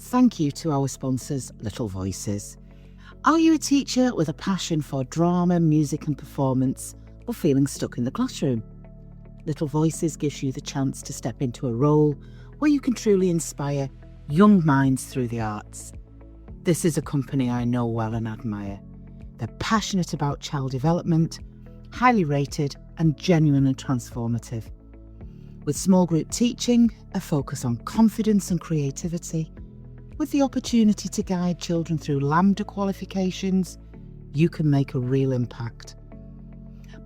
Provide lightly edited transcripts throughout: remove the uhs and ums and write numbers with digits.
thank you to our sponsors, Little Voices. Are you a teacher with a passion for drama, music and performance, or feeling stuck in the classroom? Little Voices gives you the chance to step into a role where you can truly inspire young minds through the arts. This is a company I know well and admire. They're passionate about child development, highly rated and genuinely transformative. With small group teaching, a focus on confidence and creativity, with the opportunity to guide children through Lambda qualifications, you can make a real impact.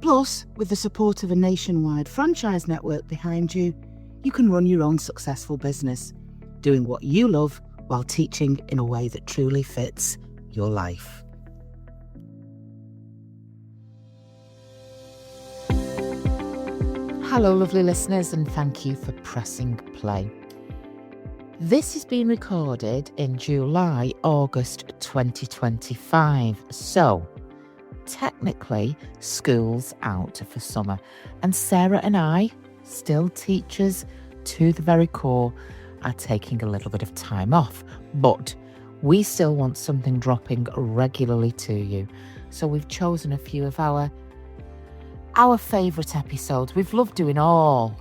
Plus, with the support of a nationwide franchise network behind you, you can run your own successful business, doing what you love while teaching in a way that truly fits your life. Hello, lovely listeners, and thank you for pressing play. This has been recorded in July, August 2025, so technically school's out for summer, and Sarah and I, still teachers to the very core, are taking a little bit of time off, but we still want something dropping regularly to you. So we've chosen a few of our favourite episodes. We've loved doing all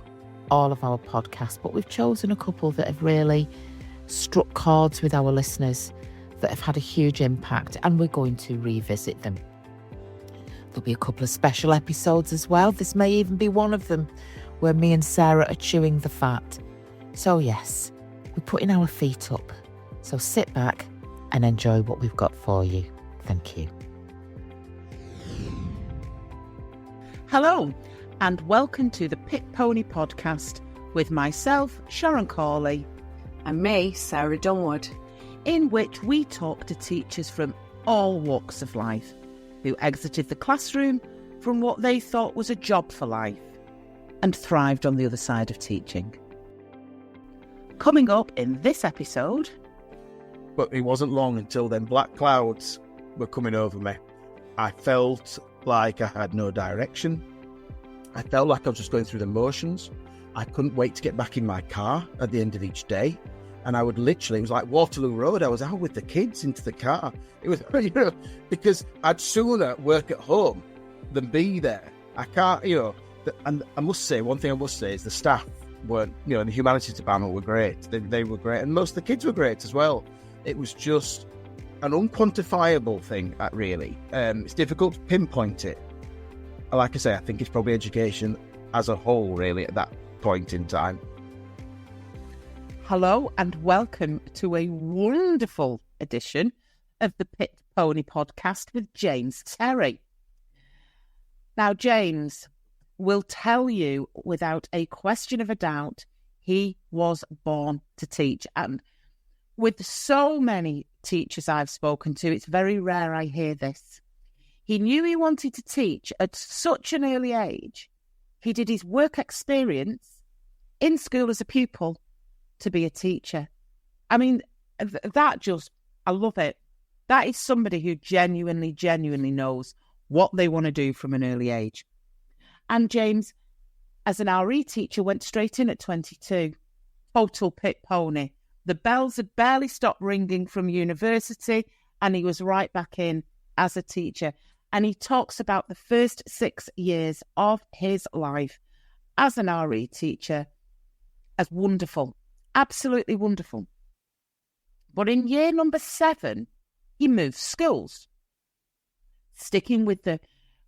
of our podcasts, but we've chosen a couple that have really struck chords with our listeners, that have had a huge impact, and we're going to revisit them. There'll be a couple of special episodes as well. This may even be one of them where me and Sarah are chewing the fat. So yes, we're putting our feet up. So sit back and enjoy what we've got for you. Thank you. Hello, and welcome to the Pit Pony Podcast with myself, Sharon Cawley, and me, Sarah Dunwood, in which we talk to teachers from all walks of life who exited the classroom from what they thought was a job for life and thrived on the other side of teaching. Coming up in this episode... But it wasn't long until then black clouds were coming over me. I felt like I had no direction. I felt like I was just going through the motions. I couldn't wait to get back in my car at the end of each day. And I would literally, it was like Waterloo Road. I was out with the kids into the car. It was, because I'd sooner work at home than be there. I can't, and I must say, one thing I must say is the staff weren't, the humanities department were great. They were great. And most of the kids were great as well. It was just an unquantifiable thing, really. It's difficult to pinpoint it. Like I say, I think it's probably education as a whole, really, at that point in time. Hello and welcome to a wonderful edition of the Pit Pony Podcast with James Terry. Now, James will tell you without a question of a doubt, he was born to teach. And with so many teachers I've spoken to, it's very rare I hear this. He knew he wanted to teach at such an early age. He did his work experience in school as a pupil to be a teacher. I mean, I love it. That is somebody who genuinely knows what they want to do from an early age. And James, as an RE teacher, went straight in at 22. Total pit pony. The bells had barely stopped ringing from university, and he was right back in as a teacher. And he talks about the first 6 years of his life as an RE teacher as wonderful, absolutely wonderful. But in year number 7, he moved schools. Sticking with the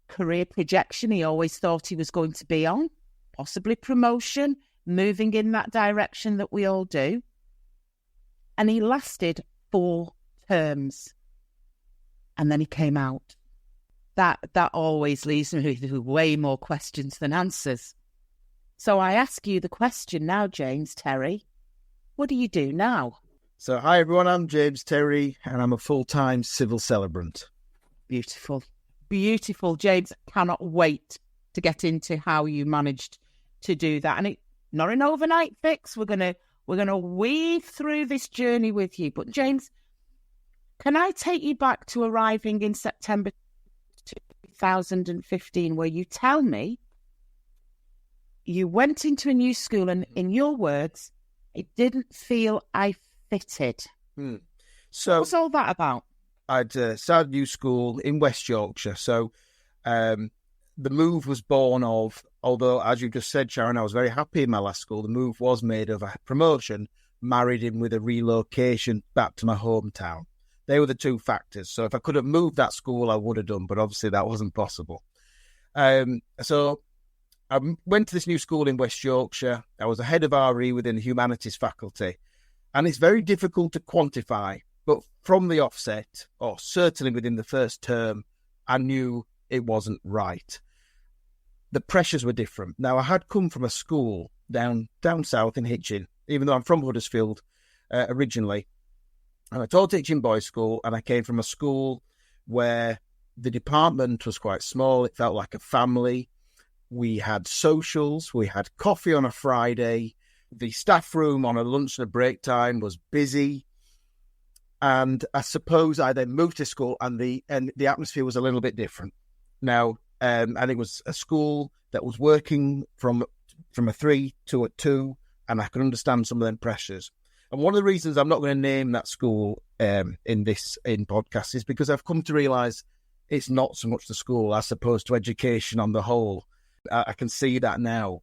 career projection he always thought he was going to be on, possibly promotion, moving in that direction that we all do. And he lasted 4 terms. And then he came out. That always leaves me with way more questions than answers. So I ask you the question now, James Terry. What do you do now? So, hi everyone, I'm James Terry, and I'm a full-time civil celebrant. Beautiful. Beautiful, James. Cannot wait to get into how you managed to do that. And it's not an overnight fix. We're gonna weave through this journey with you. But James, can I take you back to arriving in September 2015, where you tell me you went into a new school and, in your words, it didn't feel I fitted. So what's all that about? I'd started a new school in West Yorkshire. So the move was born of, although, as you just said, Sharon, I was very happy in my last school, the move was made of a promotion married in with a relocation back to my hometown. They were the two factors. So if I could have moved that school, I would have done, but obviously that wasn't possible. So I went to this new school in West Yorkshire. I was a head of RE within the humanities faculty. And it's very difficult to quantify, but from the offset, or certainly within the first term, I knew it wasn't right. The pressures were different. Now, I had come from a school down south in Hitchin, even though I'm from Huddersfield originally. And I taught Hitchin Boys School, and I came from a school where the department was quite small. It felt like a family. We had socials. We had coffee on a Friday. The staff room on a lunch and a break time was busy. And I suppose I then moved to school and the atmosphere was a little bit different. Now, and it was a school that was working from a 3 to a 2, and I could understand some of them pressures. And one of the reasons I'm not going to name that school in podcast is because I've come to realise it's not so much the school as opposed to education on the whole. I can see that now.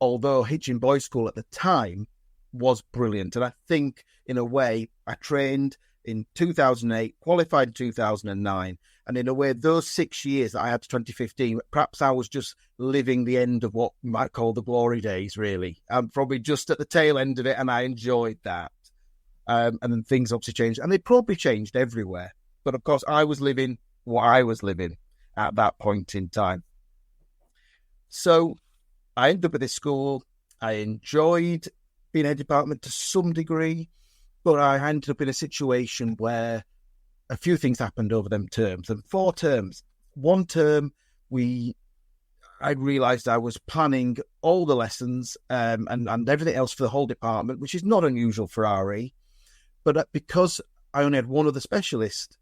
Although Hitchin Boys School at the time was brilliant. And I think, in a way, I trained in 2008, qualified in 2009. And in a way, those 6 years that I had to 2015, perhaps I was just living the end of what you might call the glory days, really. I'm probably just at the tail end of it, and I enjoyed that. And then things obviously changed. And they probably changed everywhere. But, of course, I was living what I was living at that point in time. So I ended up at this school. I enjoyed being head department to some degree, but I ended up in a situation where a few things happened over them terms. And 4 terms. One term, I realised I was planning all the lessons and everything else for the whole department, which is not unusual for RE. But because I only had one other specialist,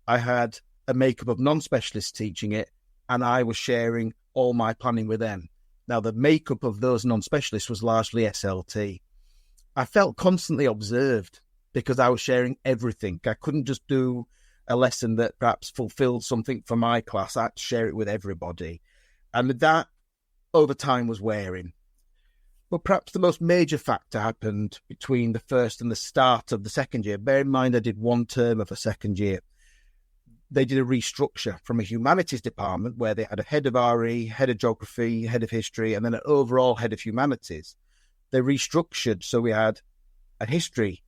I had a makeup of non-specialists teaching it, and I was sharing all my planning with them. Now, the makeup of those non-specialists was largely SLT. I felt constantly observed because I was sharing everything. I couldn't just do a lesson that perhaps fulfilled something for my class. I had to share it with everybody. And that, over time, was wearing. But perhaps the most major factor happened between the first and the start of the second year. Bear in mind, I did 1 term of a second year. They did a restructure from a humanities department where they had a head of RE, head of geography, head of history, and then an overall head of humanities. They restructured, so we had a history,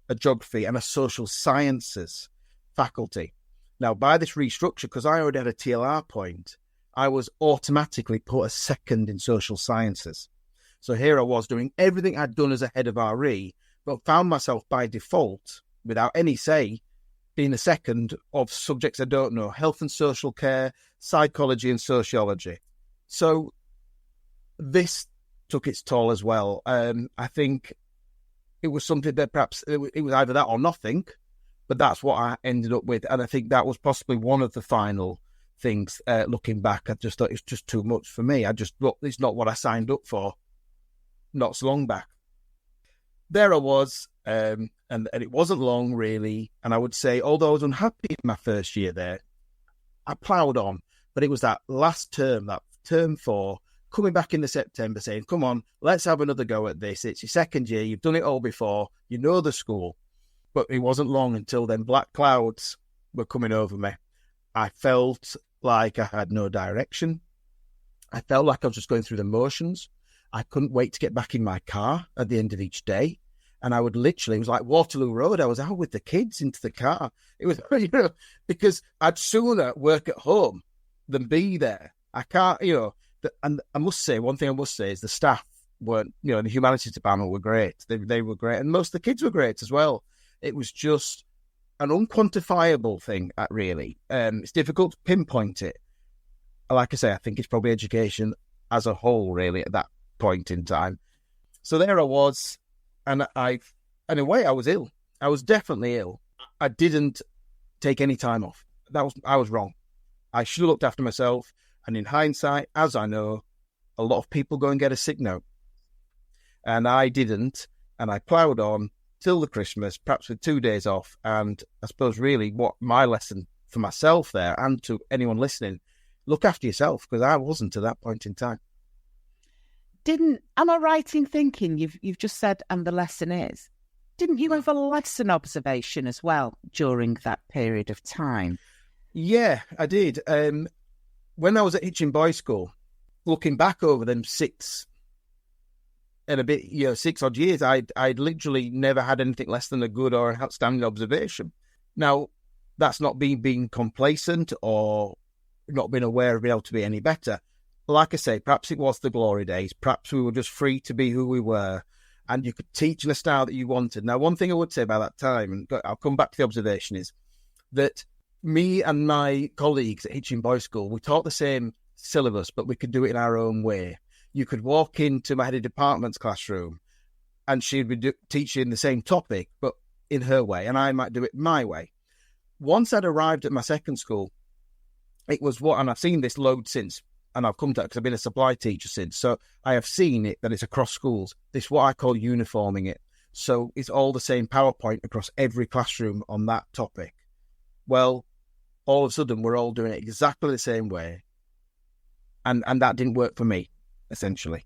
a geography, and a social sciences faculty. Now, by this restructure, because I already had a TLR point, I was automatically put as second in social sciences. So here I was doing everything I'd done as a head of RE, but found myself by default, without any say, being a second of subjects I don't know: health and social care, psychology and sociology. So this took its toll as well. I think it was something that perhaps it was either that or nothing, but that's what I ended up with. And I think that was possibly one of the final things. Looking back, I just thought it's just too much for me. It's not what I signed up for not so long back. There I was, and it wasn't long, really. And I would say, although I was unhappy in my first year there, I ploughed on. But it was that last term, that term 4, coming back in the September saying, come on, let's have another go at this. It's your second year. You've done it all before. You know the school. But it wasn't long until then black clouds were coming over me. I felt like I had no direction. I felt like I was just going through the motions. I couldn't wait to get back in my car at the end of each day. And I would literally, it was like Waterloo Road. I was out with the kids into the car. It was, because I'd sooner work at home than be there. I can't, and I must say, one thing I must say is the staff weren't, the humanities department were great. They were great. And most of the kids were great as well. It was just an unquantifiable thing, really. It's difficult to pinpoint it. Like I say, I think it's probably education as a whole, really, at that point in time. So there I was, and in a way, I was ill. I was definitely ill. I didn't take any time off. I was wrong. I should have looked after myself. And in hindsight, as I know, a lot of people go and get a sick note. And I didn't. And I ploughed on till the Christmas, perhaps with 2 days off. And I suppose really what my lesson for myself there and to anyone listening, look after yourself, because I wasn't at that point in time. Am I right in thinking you've just said, and the lesson is, didn't you have a lesson observation as well during that period of time? Yeah, I did. When I was at Hitchin Boys School, looking back over them 6 odd years, I'd literally never had anything less than a good or an outstanding observation. Now, that's not being complacent or not being aware of being able to be any better. Like I say, perhaps it was the glory days. Perhaps we were just free to be who we were, and you could teach in a style that you wanted. Now, one thing I would say about that time, and I'll come back to the observation, is that me and my colleagues at Hitchin Boys School, we taught the same syllabus, but we could do it in our own way. You could walk into my head of department's classroom, and she'd be teaching the same topic, but in her way, and I might do it my way. Once I'd arrived at my second school, it was and I've seen this load since, and I've come to it because I've been a supply teacher since. So I have seen it, that it's across schools. This is what I call uniforming it. So it's all the same PowerPoint across every classroom on that topic. Well, all of a sudden, we're all doing it exactly the same way. And that didn't work for me, essentially.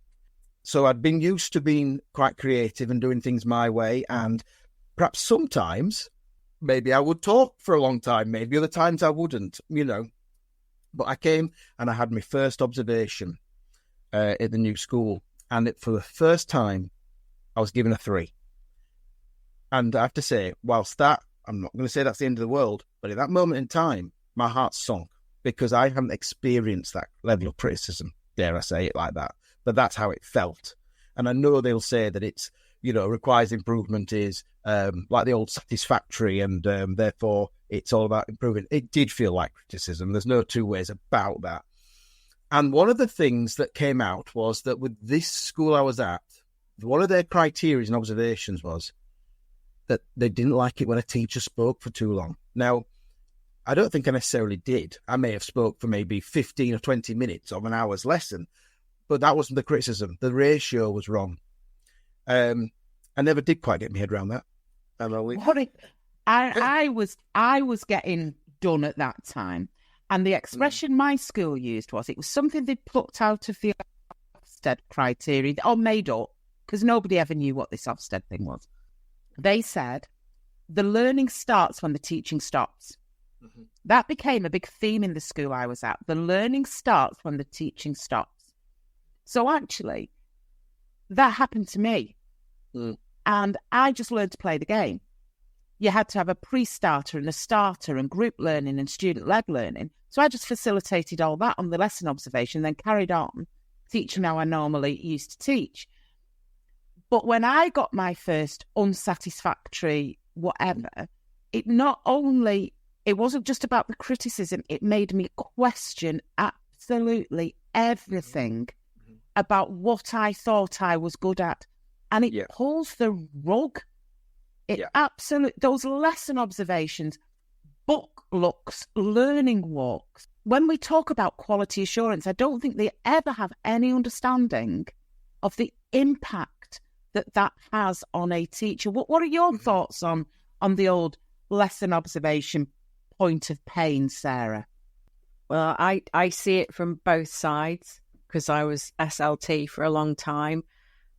So I'd been used to being quite creative and doing things my way. And perhaps sometimes, maybe I would talk for a long time. Maybe other times I wouldn't, But I came and I had my first observation at the new school. And for the first time, I was given a 3. And I have to say, whilst that, I'm not going to say that's the end of the world, but at that moment in time, my heart sunk because I haven't experienced that level of criticism, dare I say it like that. But that's how it felt. And I know they'll say that it's, requires improvement is like the old satisfactory and therefore it's all about improving. It did feel like criticism. There's no two ways about that. And one of the things that came out was that with this school I was at, one of their criteria and observations was that they didn't like it when a teacher spoke for too long. Now, I don't think I necessarily did. I may have spoke for maybe 15 or 20 minutes of an hour's lesson, but that wasn't the criticism. The ratio was wrong. I never did quite get my head around that. I was getting done at that time, and the expression my school used was it was something they'd plucked out of the Ofsted criteria or made up because nobody ever knew what this Ofsted thing was. They said the learning starts when the teaching stops. Mm-hmm. That became a big theme in the school I was at. The learning starts when the teaching stops. So actually, that happened to me. Mm. And I just learned to play the game. You had to have a pre-starter and a starter and group learning and student-led learning. So I just facilitated all that on the lesson observation, then carried on teaching how I normally used to teach. But when I got my first unsatisfactory whatever, it wasn't just about the criticism, it made me question absolutely everything about what I thought I was good at. And it pulls the rug. Those lesson observations, book looks, learning walks. When we talk about quality assurance, I don't think they ever have any understanding of the impact that has on a teacher. What are your thoughts on the old lesson observation point of pain, Sarah? Well, I see it from both sides because I was SLT for a long time.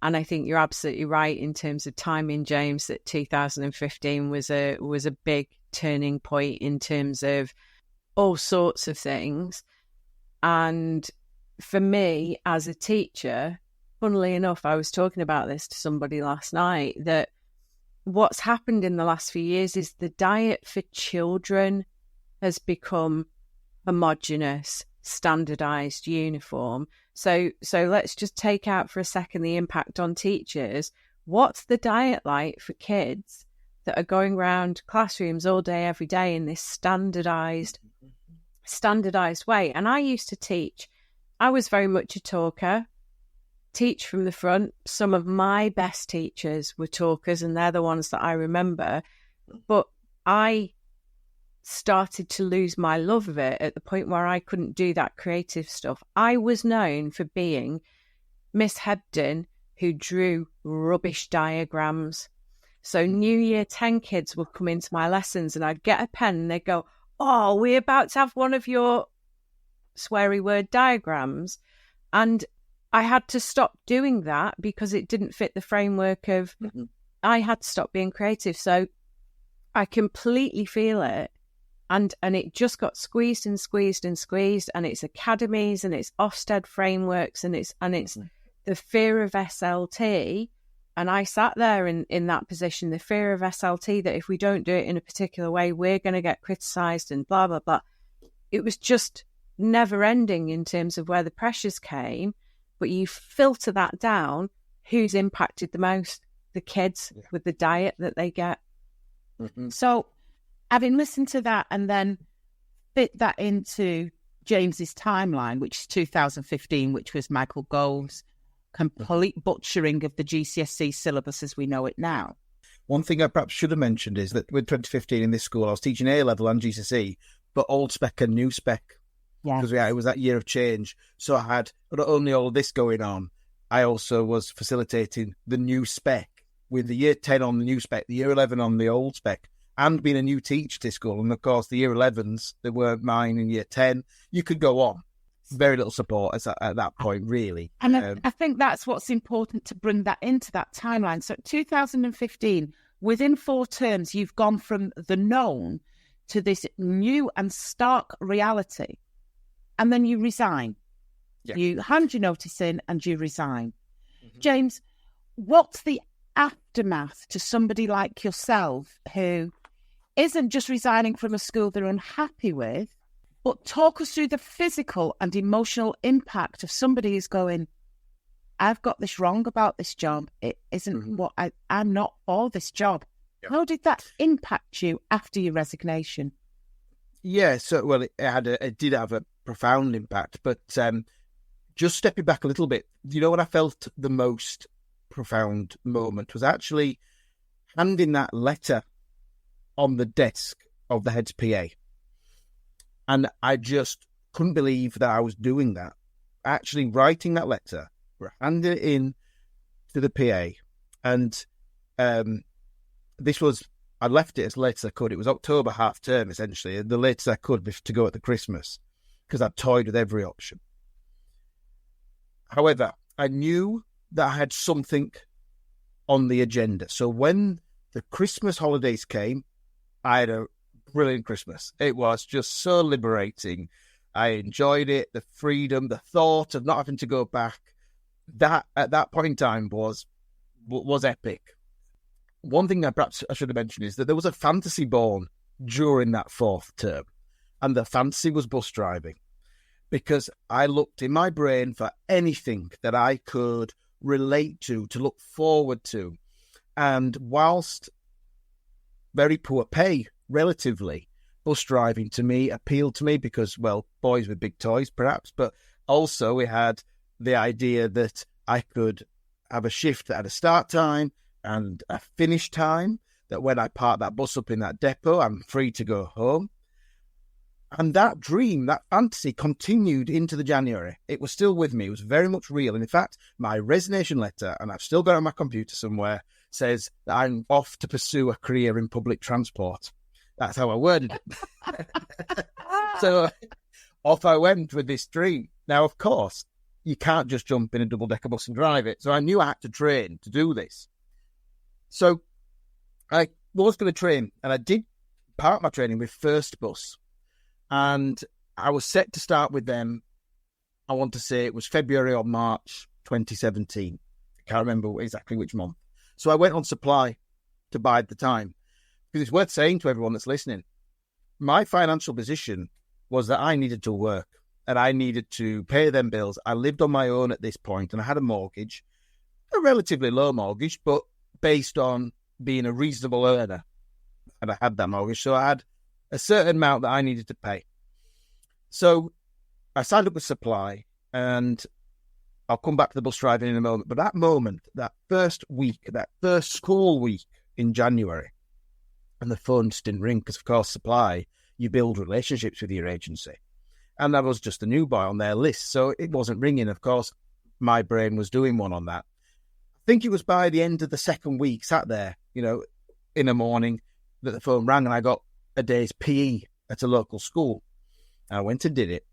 And I think you're absolutely right in terms of timing, James, that 2015 was a big turning point in terms of all sorts of things. And for me as a teacher, funnily enough, I was talking about this to somebody last night, that what's happened in the last few years is the diet for children has become homogenous, standardized, uniform. So let's just take out for a second the impact on teachers. What's the diet like for kids that are going around classrooms all day, every day in this standardized way? And I used to teach. I was very much a talker, teach from the front. Some of my best teachers were talkers, and they're the ones that I remember. But I started to lose my love of it at the point where I couldn't do that creative stuff. I was known for being Miss Hebden who drew rubbish diagrams. So New Year 10 kids would come into my lessons and I'd get a pen and they'd go, oh, we're about to have one of your sweary word diagrams. And I had to stop doing that because it didn't fit the framework of, I had to stop being creative. So I completely feel it. And it just got squeezed and squeezed and squeezed. And it's academies and it's Ofsted frameworks and it's the fear of SLT. And I sat there in that position, the fear of SLT, that if we don't do it in a particular way, we're going to get criticised and blah, blah, blah. It was just never ending in terms of where the pressures came. But you filter that down, who's impacted the most? The kids with the diet that they get. So having listened to that and then fit that into James's timeline, which is 2015, which was Michael Gove's complete butchering of the GCSE syllabus as we know it now. One thing I perhaps should have mentioned is that with 2015 in this school, I was teaching A-level and GCSE, but old spec and new spec. Because it was that year of change. So I had not only all this going on, I also was facilitating the new spec with the year 10 on the new spec, the year 11 on the old spec, and being a new teacher to school. And of course, the year 11s, they weren't mine in year 10. You could go on. Very little support at that point, really. And I think that's what's important to bring that into that timeline. So 2015, within 4 terms, you've gone from the known to this new and stark reality. And then you resign. Yeah. You hand your notice in and you resign. James, what's the aftermath to somebody like yourself who isn't just resigning from a school they're unhappy with, but talk us through the physical and emotional impact of somebody who's going, I've got this wrong about this job. It isn't what I'm not for this job. Yeah. How did that impact you after your resignation? Yeah, so, well, it did have a profound impact, but just stepping back a little bit, you know what I felt the most profound moment was actually handing that letter on the desk of the head's PA. And I just couldn't believe that I was doing that. Actually writing that letter, handing it in to the PA. And this was, I left it as late as I could. It was October half term, essentially, the latest I could to go at the Christmas, because I toyed with every option. However, I knew that I had something on the agenda. So when the Christmas holidays came, I had a brilliant Christmas. It was just so liberating. I enjoyed it, the freedom, the thought of not having to go back. That at that point in time was epic. One thing that perhaps I should have mentioned is that there was a fantasy born during that 4th term, and the fantasy was bus driving, because I looked in my brain for anything that I could relate to look forward to. And whilst very poor pay, relatively, bus driving to me appealed to me because, well, boys with big toys perhaps, but also we had the idea that I could have a shift that had a start time and a finish time, that when I park that bus up in that depot, I'm free to go home. And that dream, that fantasy continued into the January. It was still with me. It was very much real. And in fact, my resignation letter, and I've still got it on my computer somewhere, says that I'm off to pursue a career in public transport. That's how I worded it. So off I went with this dream. Now, of course, you can't just jump in a double-decker bus and drive it. So I knew I had to train to do this. So I was going to train, and I did part my training with First Bus. And I was set to start with them, I want to say it was February or March 2017. I can't remember exactly which month. So I went on supply to bide the time. Because it's worth saying to everyone that's listening, my financial position was that I needed to work and I needed to pay them bills. I lived on my own at this point and I had a mortgage, a relatively low mortgage, but based on being a reasonable earner. And I had that mortgage, so I had a certain amount that I needed to pay. So I signed up with supply, and I'll come back to the bus driving in a moment. But that moment, that first week, that first school week in January, and the phone just didn't ring because, of course, supply, you build relationships with your agency. And I was just a new boy on their list, so it wasn't ringing. Of course, my brain was doing one on that. I think it was by the end of the second week, sat there, in the morning, that the phone rang and I got a day's PE at a local school. I went and did it.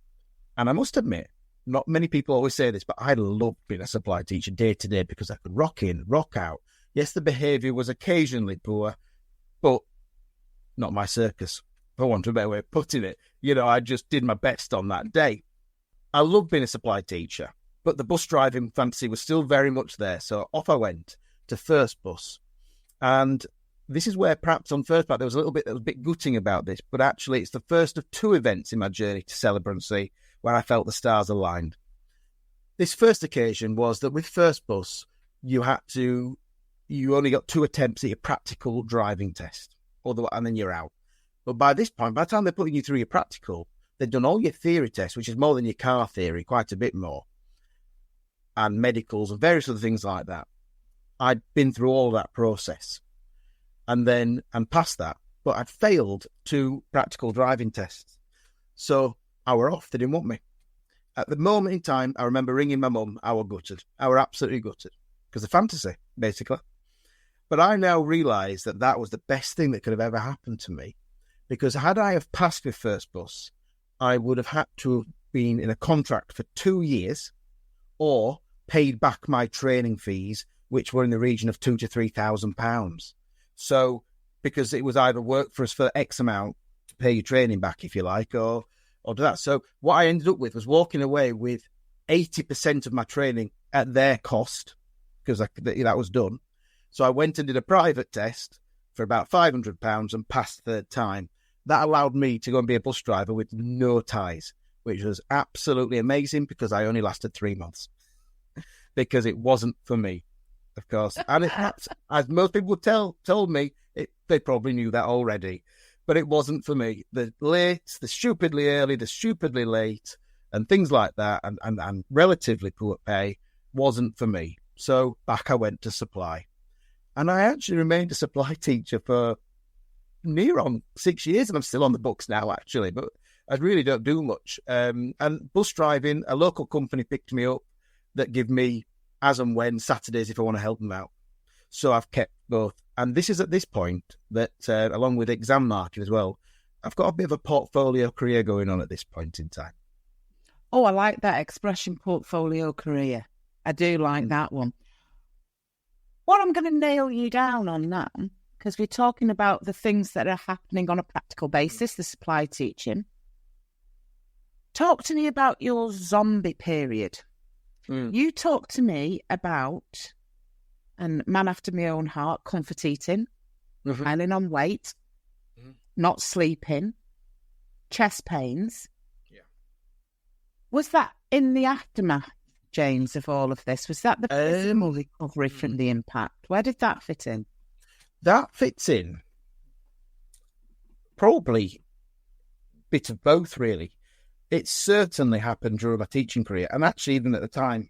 And I must admit, not many people always say this, but I loved being a supply teacher day to day because I could rock in, rock out. Yes, the behaviour was occasionally poor, but not my circus, for want of a better way of putting it. I just did my best on that day. I loved being a supply teacher, but the bus driving fantasy was still very much there. So off I went to First Bus. And this is where perhaps on first part there was a bit gutting about this, but actually it's the first of 2 events in my journey to celebrancy where I felt the stars aligned. This first occasion was that with First Bus, you only got 2 attempts at your practical driving test, and then you're out. But by this point, by the time they're putting you through your practical, they've done all your theory tests, which is more than your car theory, quite a bit more, and medicals and various other things like that. I'd been through all that process and passed that, but I'd failed 2 practical driving tests. So I were off. They didn't want me. At the moment in time, I remember ringing my mum. I were gutted. I were absolutely gutted because of fantasy, basically. But I now realise that was the best thing that could have ever happened to me, because had I have passed with First Bus, I would have had to have been in a contract for 2 years or paid back my training fees, which were in the region of £2,000 to £3,000. So, because it was either work for us for X amount to pay your training back, if you like, or do that. So what I ended up with was walking away with 80% of my training at their cost, because that was done. So I went and did a private test for about £500 and passed third time. That allowed me to go and be a bus driver with no ties, which was absolutely amazing because I only lasted 3 months because it wasn't for me, of course. And it had, as most people told me, they probably knew that already, but it wasn't for me. The late, the stupidly early, the stupidly late, and things like that, and relatively poor pay wasn't for me. So back I went to supply. And I actually remained a supply teacher for near on 6 years, and I'm still on the books now, actually, but I really don't do much. And bus driving, a local company picked me up that give me as and when Saturdays if I want to help them out. So I've kept both. And this is at this point that, along with exam marking as well, I've got a bit of a portfolio career going on at this point in time. Oh, I like that expression, portfolio career. I do like that one. Well, I'm going to nail you down on that, because we're talking about the things that are happening on a practical basis, the supply teaching. Talk to me about your zombie period. You talked to me about, and man after my own heart, comfort eating, piling on weight, not sleeping, chest pains. Yeah. Was that in the aftermath, James, of all of this? Was that the physical recovery from the impact? Where did that fit in? That fits in probably a bit of both, really. It certainly happened during my teaching career. And actually, even at the time,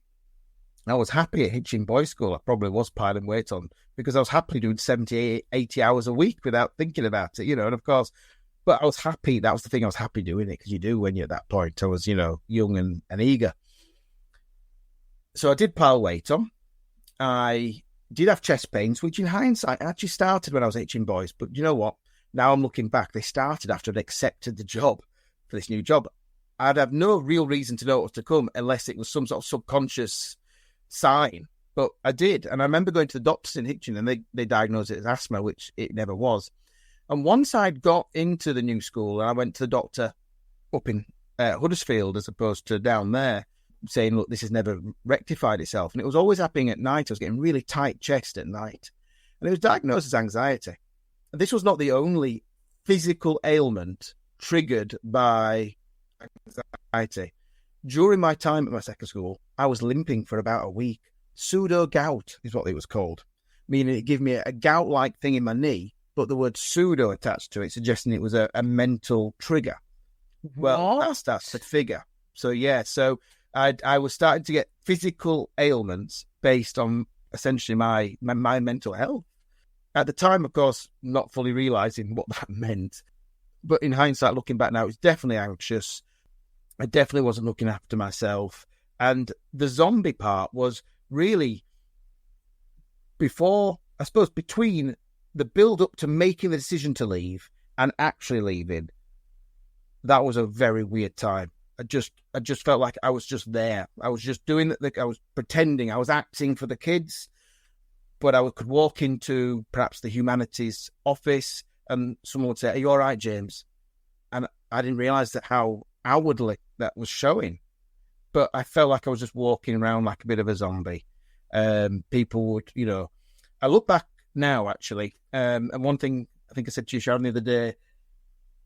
I was happy at Hitchin Boys School. I probably was piling weight on because I was happily doing 70, 80 hours a week without thinking about it, and of course, but I was happy. That was the thing. I was happy doing it because you do when you're at that point. I was, young and eager. So I did pile weight on. I did have chest pains, which in hindsight actually started when I was Hitchin Boys. But you know what? Now I'm looking back, they started after I'd accepted the job for this new job. I'd have no real reason to know what was to come unless it was some sort of subconscious sign. But I did. And I remember going to the doctors in Hitchin and they diagnosed it as asthma, which it never was. And once I'd got into the new school and I went to the doctor up in Huddersfield as opposed to down there, saying, look, this has never rectified itself. And it was always happening at night. I was getting really tight chest at night. And it was diagnosed as anxiety. And this was not the only physical ailment triggered by anxiety. During my time at my second school, I was limping for about a week. Pseudo gout is what it was called, meaning it gave me a gout-like thing in my knee, but the word pseudo attached to it, suggesting it was a mental trigger. Well, that's the figure. So, yeah, I was starting to get physical ailments based on essentially my mental health. At the time, of course, not fully realising what that meant. But in hindsight, looking back now, it was definitely anxious. I definitely wasn't looking after myself. And the zombie part was really I suppose between the build up to making the decision to leave and actually leaving, that was a very weird time. I just felt like I was just there. I was just doing I was pretending. I was acting for the kids, but I could walk into perhaps the humanities office and someone would say, "Are you all right, James?" And I didn't realise that how outwardly that was showing. But I felt like I was just walking around like a bit of a zombie. People would, I look back now, actually, and one thing I think I said to you, Sharon, the other day,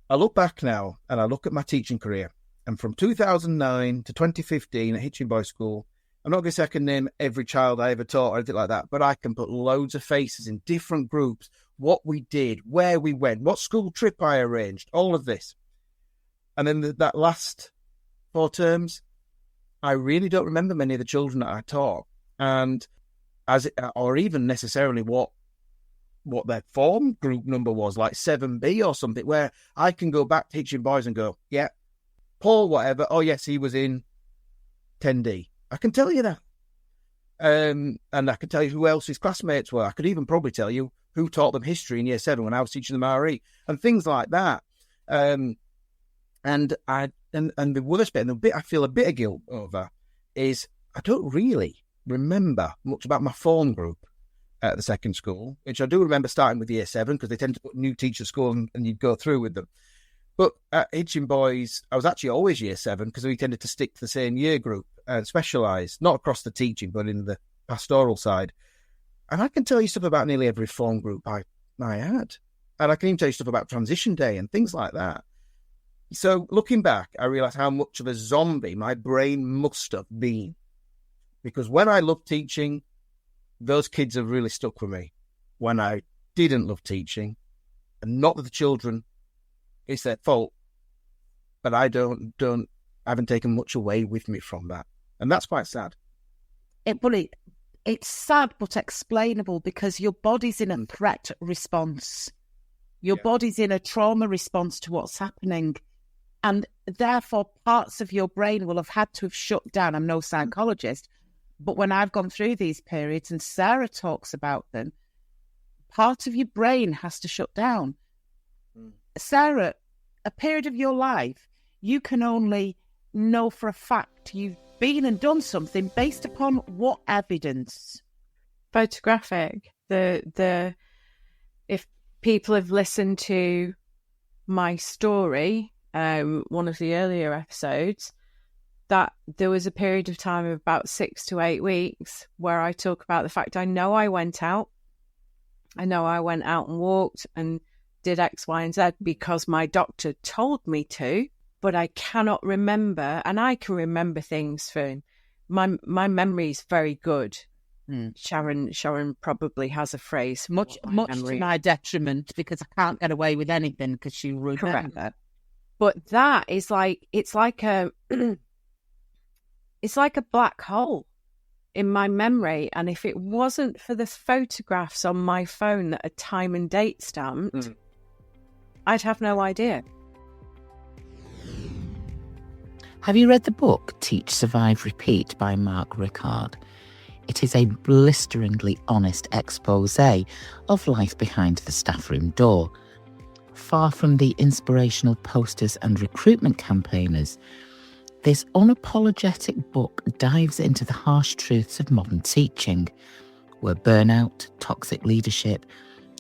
I look back now and I look at my teaching career, and from 2009 to 2015 at Hitchin Boys School, I'm not going to say I can name every child I ever taught or anything like that, but I can put loads of faces in different groups, what we did, where we went, what school trip I arranged, all of this. And then that last 4 terms, I really don't remember many of the children that I taught, and or even necessarily what their form group number was, like 7B or something, where I can go back to Hitchin Boys and go, yeah, Paul, whatever. Oh, yes, he was in 10D. I can tell you that. And I can tell you who else his classmates were. I could even probably tell you who taught them history in year 7 when I was teaching them RE and things like that. And the worst bit, and the bit I feel a bit of guilt over, is I don't really remember much about my form group at the second school, which I do remember starting with year 7 because they tend to put new teachers school and you'd go through with them. But at Hitchin Boys, I was actually always year 7 because we tended to stick to the same year group and specialise, not across the teaching, but in the pastoral side. And I can tell you stuff about nearly every form group I had. And I can even tell you stuff about transition day and things like that. So looking back, I realised how much of a zombie my brain must have been. Because when I loved teaching, those kids have really stuck with me. When I didn't love teaching, and not that the children, it's their fault, but I haven't taken much away with me from that. And that's quite sad. It's sad but explainable because your body's in a threat response. Your body's in a trauma response to what's happening. And therefore, parts of your brain will have had to have shut down. I'm no psychologist, but when I've gone through these periods, and Sarah talks about them, part of your brain has to shut down. Sarah, a period of your life, you can only know for a fact you've been and done something based upon what evidence? Photographic. If people have listened to my story, one of the earlier episodes, that there was a period of time of about 6 to 8 weeks where I talk about the fact I know I went out and walked and did X, Y, and Z because my doctor told me to, but I cannot remember, and I can remember things from my memory is very good. Sharon probably has a phrase. Much to my detriment, because I can't get away with anything because she remember. Correct. But that is it's like a black hole in my memory. And if it wasn't for the photographs on my phone that are time and date stamped, I'd have no idea. Have you read the book Teach, Survive, Repeat by Mark Rickard? It is a blisteringly honest expose of life behind the staff room door. Far from the inspirational posters and recruitment campaigners, this unapologetic book dives into the harsh truths of modern teaching, where burnout, toxic leadership,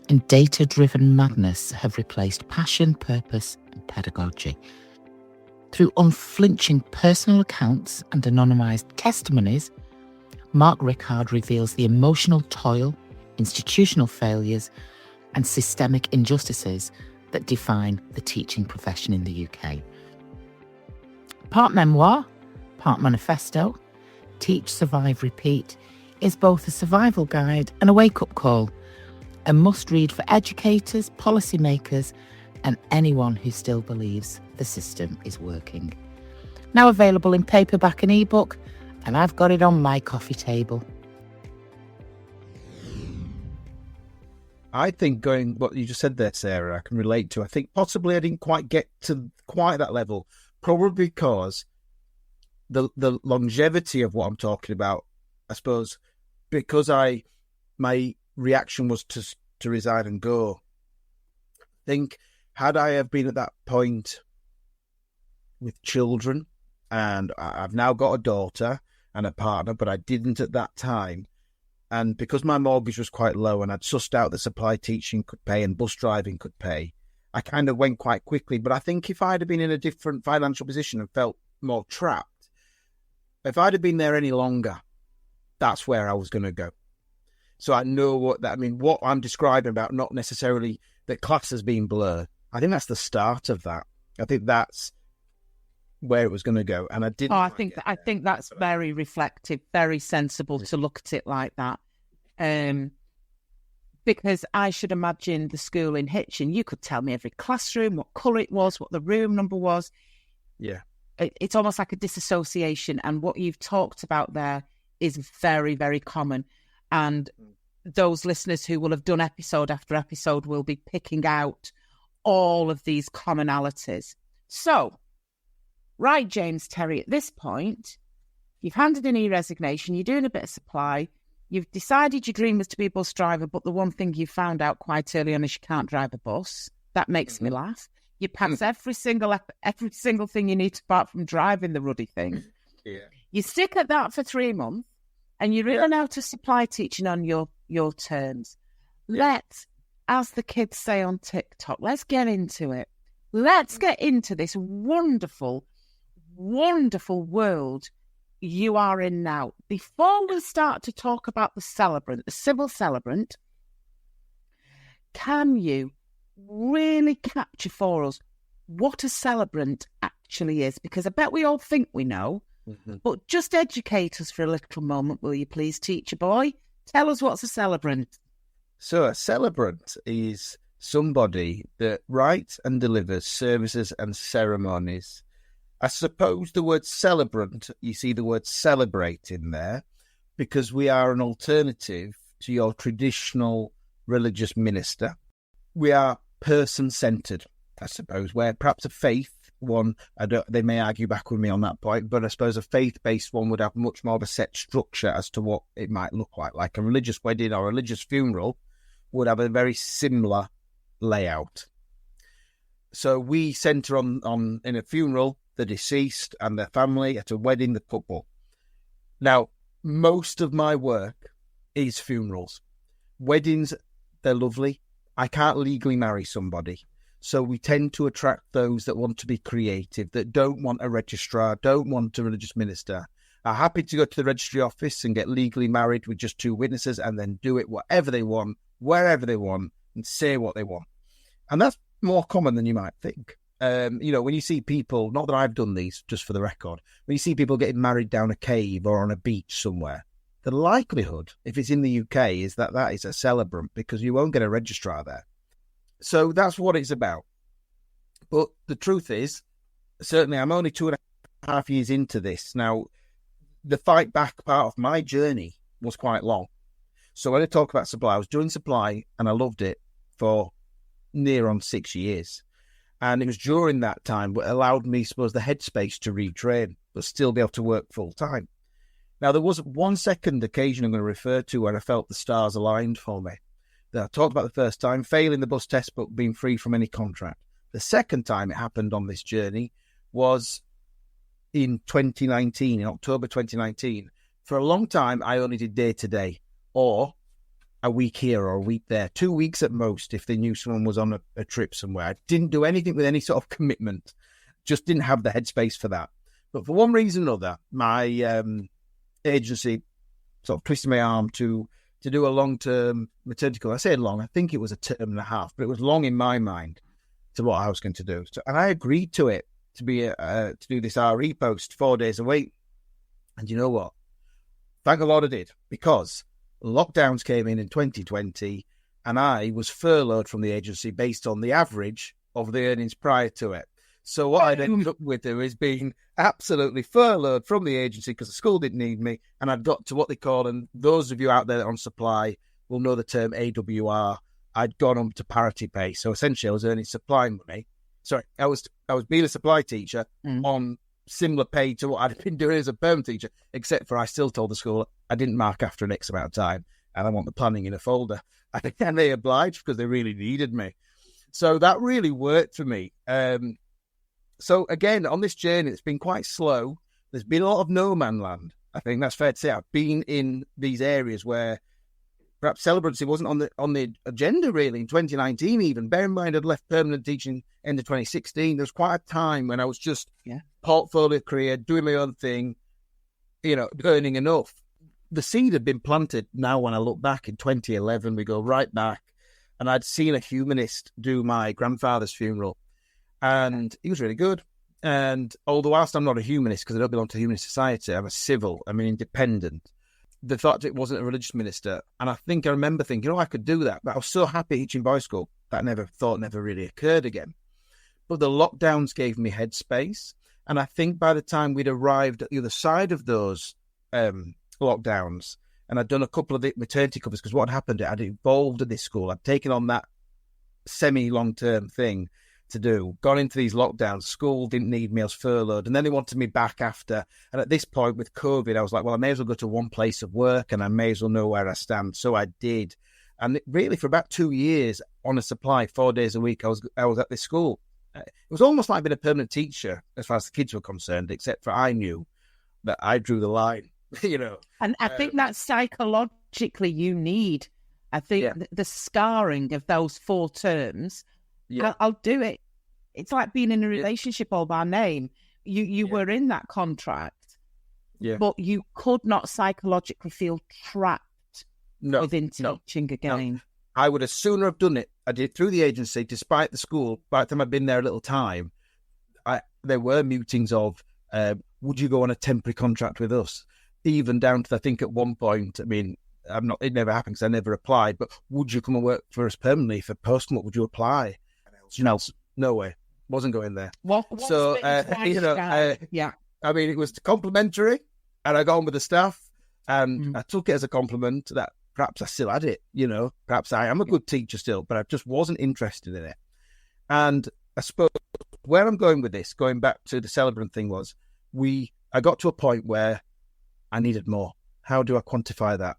and data-driven madness have replaced passion, purpose, and pedagogy. Through unflinching personal accounts and anonymised testimonies, Mark Rickard reveals the emotional toil, institutional failures, and systemic injustices that define the teaching profession in the UK. Part memoir, part manifesto, Teach, Survive, Repeat is both a survival guide and a wake-up call, a must-read for educators, policymakers, and anyone who still believes the system is working. Now available in paperback and ebook, and I've got it on my coffee table. I think going what you just said there, Sarah, I can relate to. I think possibly I didn't quite get to quite that level, probably because the longevity of what I'm talking about, I suppose, because my reaction was to resign and go. I think, had I have been at that point with children, and I've now got a daughter and a partner, but I didn't at that time. And because my mortgage was quite low and I'd sussed out that supply teaching could pay and bus driving could pay, I kind of went quite quickly. But I think if I'd have been in a different financial position and felt more trapped, if I'd have been there any longer, that's where I was going to go. So I know what I'm describing about not necessarily that class has been blurred. I think that's the start of that. I think that's where it was going to go. And I didn't. I think that's very reflective, very sensible to look at it like that. Because I should imagine the school in Hitchin, you could tell me every classroom, what colour it was, what the room number was. Yeah. It's almost like a disassociation. And what you've talked about there is very, very common. And those listeners who will have done episode after episode will be picking out all of these commonalities. So, right, James Terry, at this point, you've handed in e-resignation, you're doing a bit of supply, you've decided your dream was to be a bus driver, but the one thing you found out quite early on is you can't drive a bus. That makes me laugh. You pass every single thing you need apart from driving the ruddy thing. Yeah. You stick at that for 3 months, and you learn how to supply teaching on your terms. Let's, as the kids say on TikTok, let's get into it. Let's get into this wonderful, wonderful world you are in now. Before we start to talk about the celebrant, the civil celebrant, can you really capture for us what a celebrant actually is? Because I bet we all think we know, but just educate us for a little moment, will you please, teacher boy? Tell us what's a celebrant. So a celebrant is somebody that writes and delivers services and ceremonies. I suppose the word celebrant, you see the word celebrate in there, because we are an alternative to your traditional religious minister. We are person-centred, I suppose, where perhaps a faith one, they may argue back with me on that point, but I suppose a faith-based one would have much more of a set structure as to what it might look like. Like a religious wedding or a religious funeral would have a very similar layout. So we centre on in a funeral, the deceased and their family, at a wedding, the couple. Now, most of my work is funerals. Weddings, they're lovely. I can't legally marry somebody. So we tend to attract those that want to be creative, that don't want a registrar, don't want a religious minister, are happy to go to the registry office and get legally married with just 2 witnesses and then do it whatever they want, wherever they want, and say what they want. And that's more common than you might think. When you see people, not that I've done these, just for the record, when you see people getting married down a cave or on a beach somewhere, the likelihood, if it's in the UK, is that is a celebrant, because you won't get a registrar there. So that's what it's about. But the truth is, certainly I'm only 2.5 years into this. Now, the fight back part of my journey was quite long. So when I talk about supply, I was doing supply and I loved it for near on 6 years. And it was during that time what allowed me, I suppose, the headspace to retrain, but still be able to work full time. Now, there was one second occasion I'm going to refer to where I felt the stars aligned for me. That I talked about the first time, failing the bus test, but being free from any contract. The second time it happened on this journey was in 2019, in October 2019. For a long time, I only did day to day, or a week here or a week there, 2 weeks at most if they knew someone was on a trip somewhere. I didn't do anything with any sort of commitment, just didn't have the headspace for that. But for one reason or another, my agency sort of twisted my arm to do a long-term maternity cover. I say long, I think it was a term and a half, but it was long in my mind to what I was going to do. So, and I agreed to it, to be to do this RE post 4 days a week. And you know what? Thank the Lord I did, because lockdowns came in 2020 and I was furloughed from the agency based on the average of the earnings prior to it. So what I'd ended up with there is being absolutely furloughed from the agency because the school didn't need me, and I'd got to what they call, and those of you out there on supply will know the term AWR, I'd gone on to parity pay. So essentially I was earning supply money. Sorry, I was being a supply teacher on similar pay to what I'd been doing as a perm teacher, except for I still told the school I didn't mark after an X amount of time. and I want the planning in a folder. And they obliged because they really needed me. So that really worked for me. So again, on this journey, it's been quite slow. There's been a lot of no man land. I think that's fair to say. I've been in these areas where perhaps celebrancy wasn't on the agenda really in 2019 even. Bear in mind, I'd left permanent teaching end of 2016. There was quite a time when I was just portfolio career, doing my own thing, earning enough. The seed had been planted. Now when I look back in 2011, we go right back, and I'd seen a humanist do my grandfather's funeral, and he was really good. And although whilst I'm not a humanist, because I don't belong to the humanist society, I'm a civil, I'm an independent, the fact it wasn't a religious minister. And I remember thinking, I could do that. But I was so happy teaching boys' school that never really occurred again. But the lockdowns gave me headspace. And I think by the time we'd arrived at the other side of those lockdowns, and I'd done a couple of maternity covers, because what had happened, I'd evolved at this school. I'd taken on that semi-long-term thing to do, gone into these lockdowns, school didn't need me, I was furloughed, and then they wanted me back after. And at this point with COVID, I was like, well, I may as well go to one place of work and I may as well know where I stand. So I did. And really for about 2 years on a supply, 4 days a week, I was at this school. It was almost like being a permanent teacher as far as the kids were concerned, except for I knew that I drew the line. And I think that psychologically you need. I think the scarring of those 4 terms, I'll do it. It's like being in a relationship all by name. You were in that contract, but you could not psychologically feel trapped within teaching again. No. I would have sooner have done it. I did it through the agency, despite the school. By the time I'd been there a little time, there were mutings of, would you go on a temporary contract with us? Even down to, I think at one point, it never happened because I never applied, but would you come and work for us permanently for postmort? Would you apply? No way. Wasn't going there. So, it was complimentary, and I got on with the staff, and I took it as a compliment that perhaps I still had it, perhaps I am a good teacher still, but I just wasn't interested in it. And I suppose where I'm going with this, going back to the celebrant thing, was I got to a point where I needed more. How do I quantify that?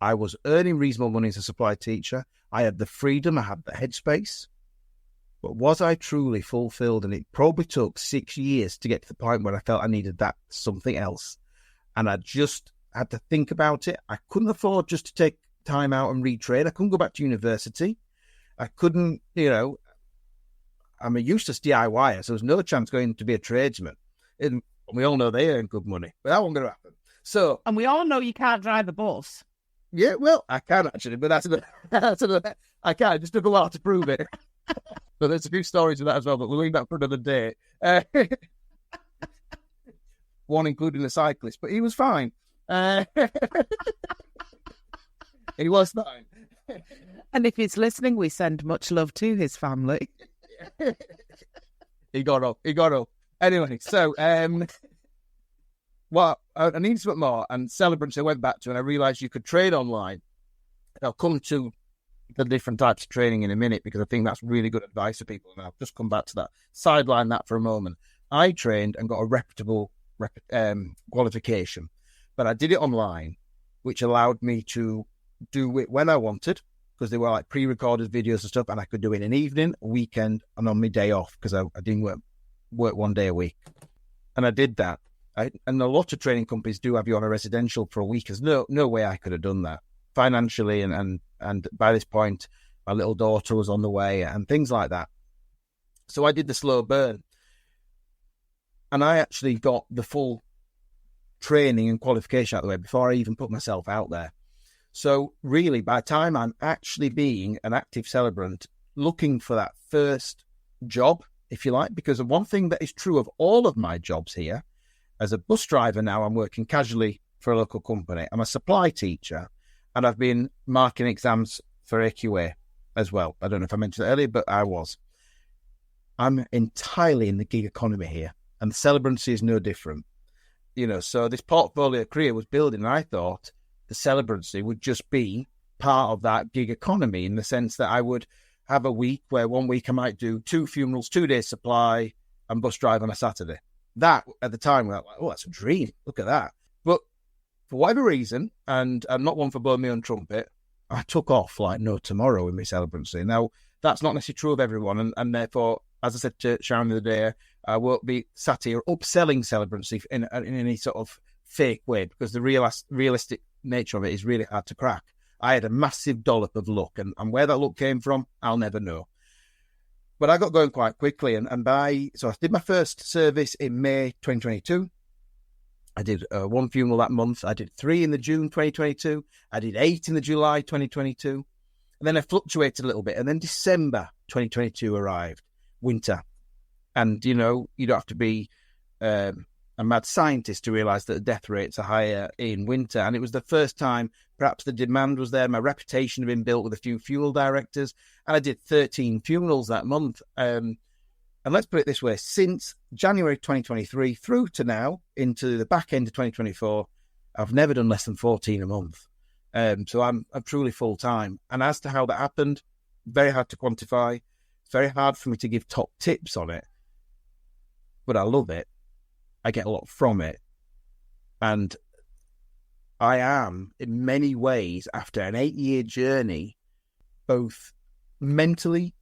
I was earning reasonable money as a supply teacher. I had the freedom, I had the headspace, but was I truly fulfilled? And it probably took 6 years to get to the point where I felt I needed that something else. And I just had to think about it. I couldn't afford just to take time out and retrain. I couldn't go back to university. I couldn't, I'm a useless DIYer, so there's no chance going to be a tradesman. And we all know they earn good money, but that wasn't going to happen. So, and we all know you can't drive a bus. Yeah, well, I can actually, but I can. It just took a while to prove it. So there's a few stories of that as well, but we'll leave that for another day. One including a cyclist, but he was fine. He was fine. And if he's listening, we send much love to his family. He got up. Anyway, so I needed something more, and celebrants I went back to, and I realised you could trade online. I'll come to the different types of training in a minute, because I think that's really good advice for people, and I'll just come back to that. Sideline that for a moment. I trained and got a reputable qualification, but I did it online, which allowed me to do it when I wanted, because they were like pre-recorded videos and stuff, and I could do it in an evening, a weekend, and on my day off, because I didn't work 1 day a week. And I did that. And a lot of training companies do have you on a residential for a week. There's no way I could have done that financially. And by this point, my little daughter was on the way and things like that. So I did the slow burn. And I actually got the full training and qualification out of the way before I even put myself out there. So really, by the time I'm actually being an active celebrant, looking for that first job, if you like, because one thing that is true of all of my jobs here, as a bus driver now, I'm working casually for a local company. I'm a supply teacher, and I've been marking exams for AQA as well. I don't know if I mentioned it earlier, but I was. I'm entirely in the gig economy here, and the celebrancy is no different. So this portfolio career was building, and I thought the celebrancy would just be part of that gig economy, in the sense that I would have a week where 1 week I might do 2 funerals, 2 days supply, and bus drive on a Saturday. That, at the time, we were like, oh, that's a dream. Look at that. But for whatever reason, and I'm not one for blowing my own trumpet, I took off like no tomorrow in my celebrancy. Now, that's not necessarily true of everyone, and therefore, as I said to Sharon the other day, I won't be sat here upselling celebrancy in any sort of fake way, because the realistic nature of it is really hard to crack. I had a massive dollop of luck, and where that luck came from, I'll never know. But I got going quite quickly, so I did my first service in May 2022. I did 1 funeral that month. I did 3 in the June 2022. I did 8 in the July 2022. And then I fluctuated a little bit. And then December 2022 arrived, winter. And, you don't have to be a mad scientist to realise that the death rates are higher in winter. And it was the first time perhaps the demand was there. My reputation had been built with a few funeral directors. And I did 13 funerals that month. And let's put it this way, since January 2023 through to now, into the back end of 2024, I've never done less than 14 a month. So I'm truly full-time. And as to how that happened, very hard to quantify. It's very hard for me to give top tips on it. But I love it. I get a lot from it. And I am, in many ways, after an 8-year journey, both mentally,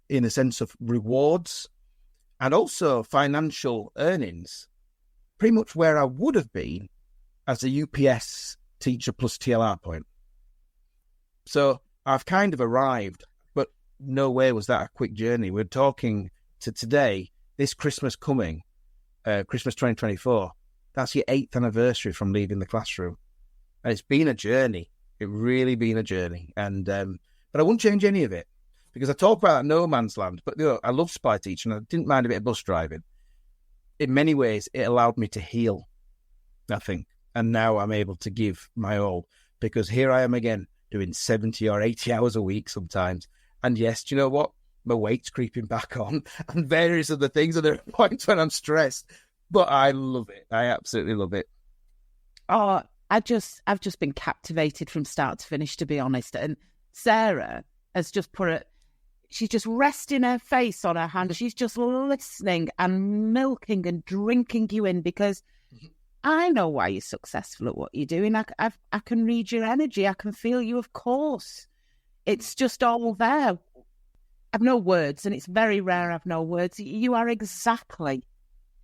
in the sense of rewards, and also financial earnings, pretty much where I would have been as a UPS teacher plus TLR point. So I've kind of arrived, but no way was that a quick journey. We're talking to today, this Christmas coming, Christmas 2024, that's your 8th anniversary from leaving the classroom. And it's been a journey. It really been a journey. And but I wouldn't change any of it. Because I talk about that no man's land, but I love supply teaching. I didn't mind a bit of bus driving. In many ways, it allowed me to heal, I think. And now I'm able to give my all, because here I am again doing 70 or 80 hours a week sometimes. And yes, do you know what? My weight's creeping back on and various other things. And there are points when I'm stressed, but I love it. I absolutely love it. Oh, I've just been captivated from start to finish, to be honest. And Sarah has just she's just resting her face on her hand. She's just listening and milking and drinking you in, because I know why you're successful at what you're doing. I can read your energy. I can feel you, of course. It's just all there. I've no words, and it's very rare I've no words. You are exactly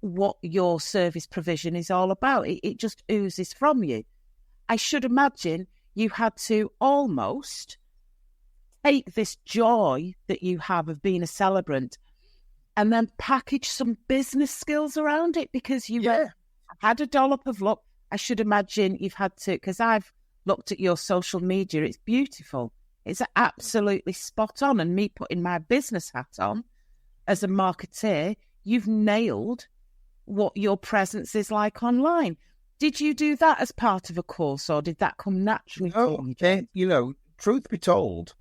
what your service provision is all about. It just oozes from you. I should imagine you had to almost take this joy that you have of being a celebrant and then package some business skills around it, because you had a dollop of luck. I should imagine you've had to, because I've looked at your social media. It's beautiful. It's absolutely spot on. And me putting my business hat on as a marketeer, you've nailed what your presence is like online. Did you do that as part of a course, or did that come naturally? Truth be told,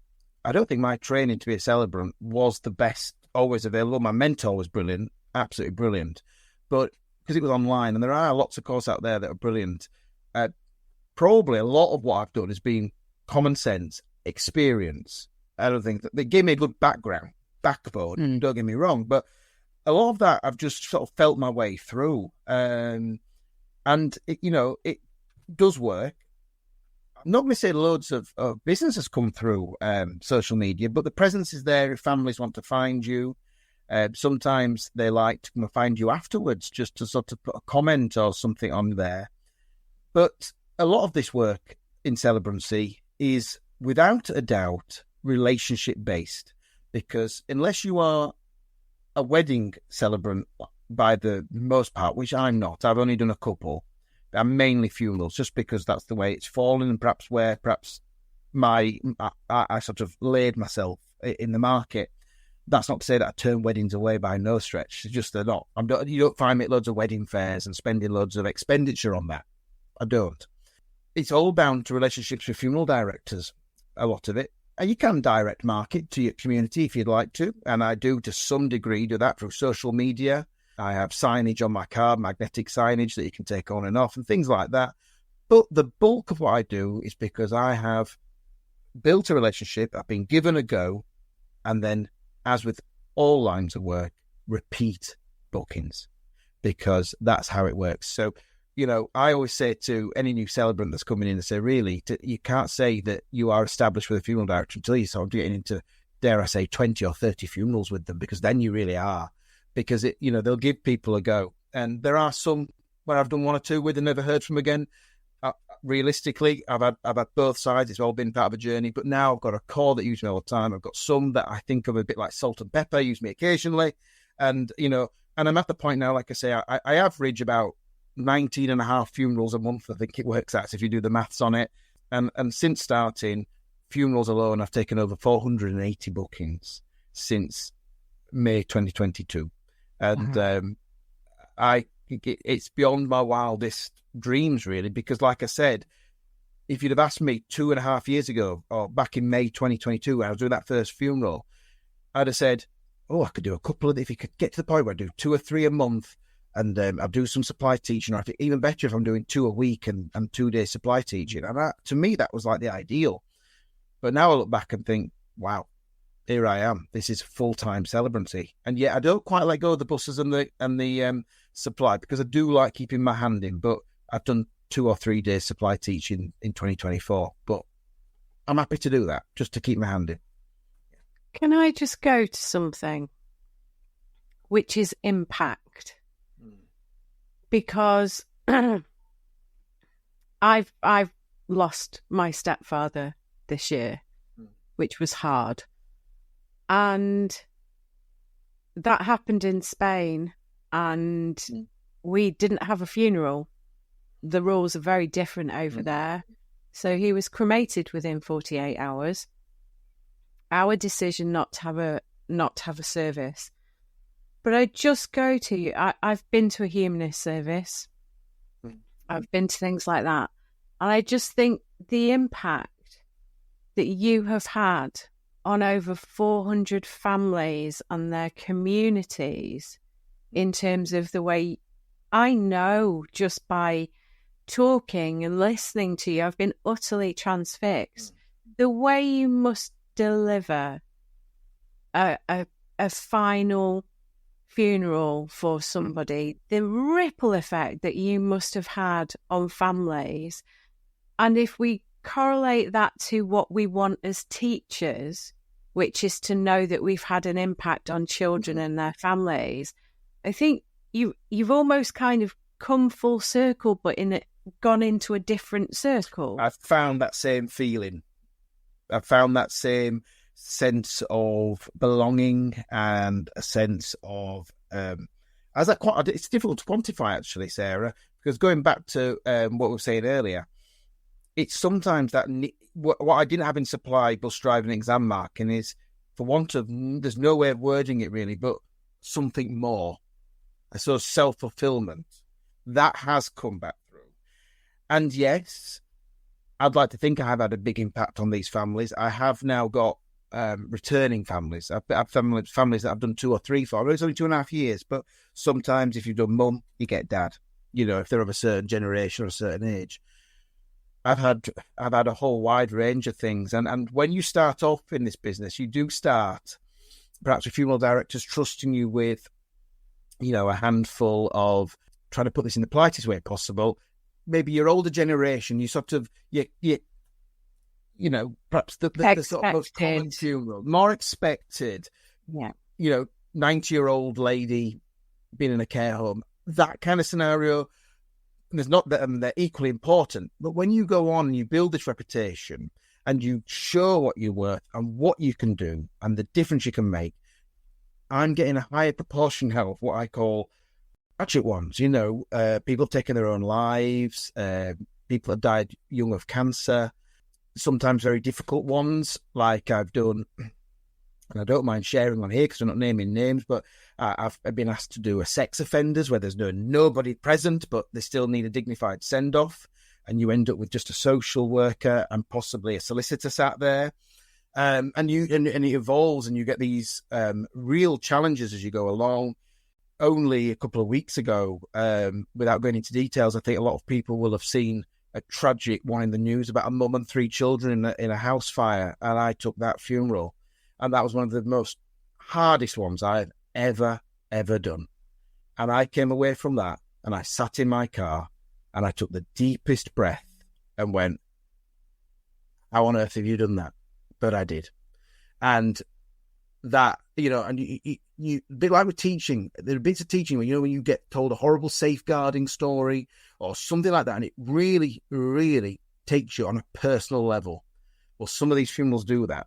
I don't think my training to be a celebrant was the best always available. My mentor was brilliant, absolutely brilliant. But because it was online, and there are lots of courses out there that are brilliant, probably a lot of what I've done has been common sense, experience. I don't think that they gave me a good backbone, don't get me wrong. But a lot of that I've just sort of felt my way through. And it does work. I'm not going to say loads of businesses come through social media, but the presence is there if families want to find you. Sometimes they like to come and find you afterwards just to sort of put a comment or something on there. But a lot of this work in celebrancy is, without a doubt, relationship-based, because unless you are a wedding celebrant by the most part, which I'm not, I've only done a couple, I'm mainly funerals, just because that's the way it's fallen, and perhaps I sort of laid myself in the market. That's not to say that I turn weddings away by no stretch. It's just they're not. You don't find me at loads of wedding fairs and spending loads of expenditure on that. I don't. It's all bound to relationships with funeral directors, a lot of it. And you can direct market to your community if you'd like to, and I do to some degree do that through social media. I have signage on my car, magnetic signage that you can take on and off and things like that. But the bulk of what I do is because I have built a relationship, I've been given a go, and then, as with all lines of work, repeat bookings, because that's how it works. So I always say to any new celebrant that's coming in, I say, really, you can't say that you are established with a funeral director until you start getting into, dare I say, 20 or 30 funerals with them, because then you really are. Because they'll give people a go. And there are some where I've done one or two with and never heard from again. Realistically, I've had both sides. It's all been part of a journey. But now I've got a core that use me all the time. I've got some that I think of a bit like salt and pepper, use me occasionally. And, and I'm at the point now, like I say, I average about 19 and a half funerals a month, I think it works out, if you do the maths on it. And since starting funerals alone, I've taken over 480 bookings since May 2022. And it's beyond my wildest dreams, really, because like I said, if you'd have asked me 2.5 years ago, or back in May 2022, when I was doing that first funeral, I'd have said, I could do a couple of, if you could get to the point where I do 2 or 3 a month, and I'll do some supply teaching, or I think even better if I'm doing 2 a week and 2 days supply teaching. And to me, that was like the ideal. But now I look back and think, wow, here I am. This is full-time celebrancy. And yet I don't quite let go of the buses and the supply, because I do like keeping my hand in. But I've done 2 or 3 days supply teaching in 2024. But I'm happy to do that, just to keep my hand in. Can I just go to something, which is impact? Because I've lost my stepfather this year, which was hard. And that happened in Spain, and we didn't have a funeral. The rules are very different over there. So he was cremated within 48 hours. Our decision not to have a service. But I just go to, I've been to a humanist service. I've been to things like that. And I just think the impact that you have had on over 400 families and their communities, in terms of the way, I know just by talking and listening to you, I've been utterly transfixed. The way you must deliver a final funeral for somebody, the ripple effect that you must have had on families. And if we correlate that to what we want as teachers, which is to know that we've had an impact on children and their families, I think you've almost kind of come full circle, but gone into a different circle. I've found that same feeling. I've found that same sense of belonging and a sense of it's difficult to quantify, actually, Sarah, because going back to what we were saying earlier, it's sometimes that what I didn't have in supply bus driving exam marking is, for want of, there's no way of wording it really, but something more. So self-fulfillment, that has come back through. And yes, I'd like to think I have had a big impact on these families. I have now got returning families. I've families that I've done 2 or 3 for. It's only 2.5 years, but sometimes if you've done mum, you get dad. If they're of a certain generation or a certain age. I've had a whole wide range of things, and when you start off in this business, you do start perhaps with funeral directors trusting you with, a handful of, trying to put this in the politest way possible, maybe your older generation, you sort of perhaps the sort of most common funeral, more expected. Yeah. 90-year-old lady being in a care home, that kind of scenario. There's not that they're equally important, but when you go on and you build this reputation and you show what you're worth and what you can do and the difference you can make, I'm getting a higher proportion now of what I call tragic ones. People have taken their own lives. People have died young of cancer. Sometimes very difficult ones, like I've done, and I don't mind sharing on here because I'm not naming names, but I've been asked to do a sex offenders where there's nobody present, but they still need a dignified send-off, and you end up with just a social worker and possibly a solicitor sat there. And it evolves, and you get these real challenges as you go along. Only a couple of weeks ago, without going into details, I think a lot of people will have seen a tragic one in the news about a mum and 3 children in a house fire, and I took that funeral, and that was one of the most hardest ones I've ever done. And I came away from that, and I sat in my car, And I took the deepest breath and went, how on earth have you done that? But I did. And that, and you a bit like with teaching, there are bits of teaching when, when you get told a horrible safeguarding story or something like that, and it really, really takes you on a personal level. Well, some of these funerals do that.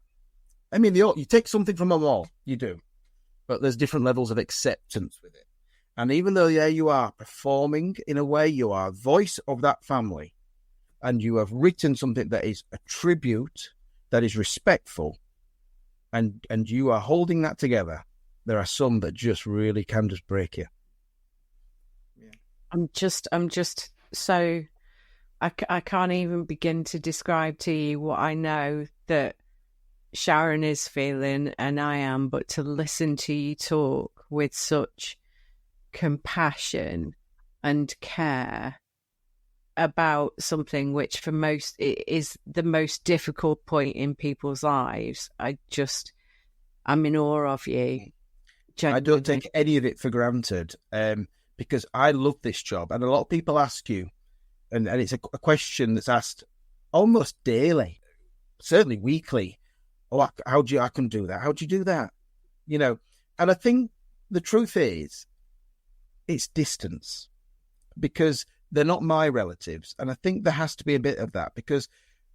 I mean, you take something from a wall, you do, but there's different levels of acceptance with it. And even though there you are performing, in a way, you are voice of that family, and you have written something that is a tribute, that is respectful, and you are holding that together, there are some that just really can just break you. Yeah. I'm just so, I can't even begin to describe to you what I know that Sharon is feeling and I am, but to listen to you talk with such compassion and care about something which for most is the most difficult point in people's lives. I'm in awe of you. Genuinely. I don't take any of it for granted because I love this job. And a lot of people ask you, and it's a question that's asked almost daily, certainly weekly. Oh, I can do that. How do you do that? And I think the truth is it's distance, because they're not my relatives. And I think there has to be a bit of that, because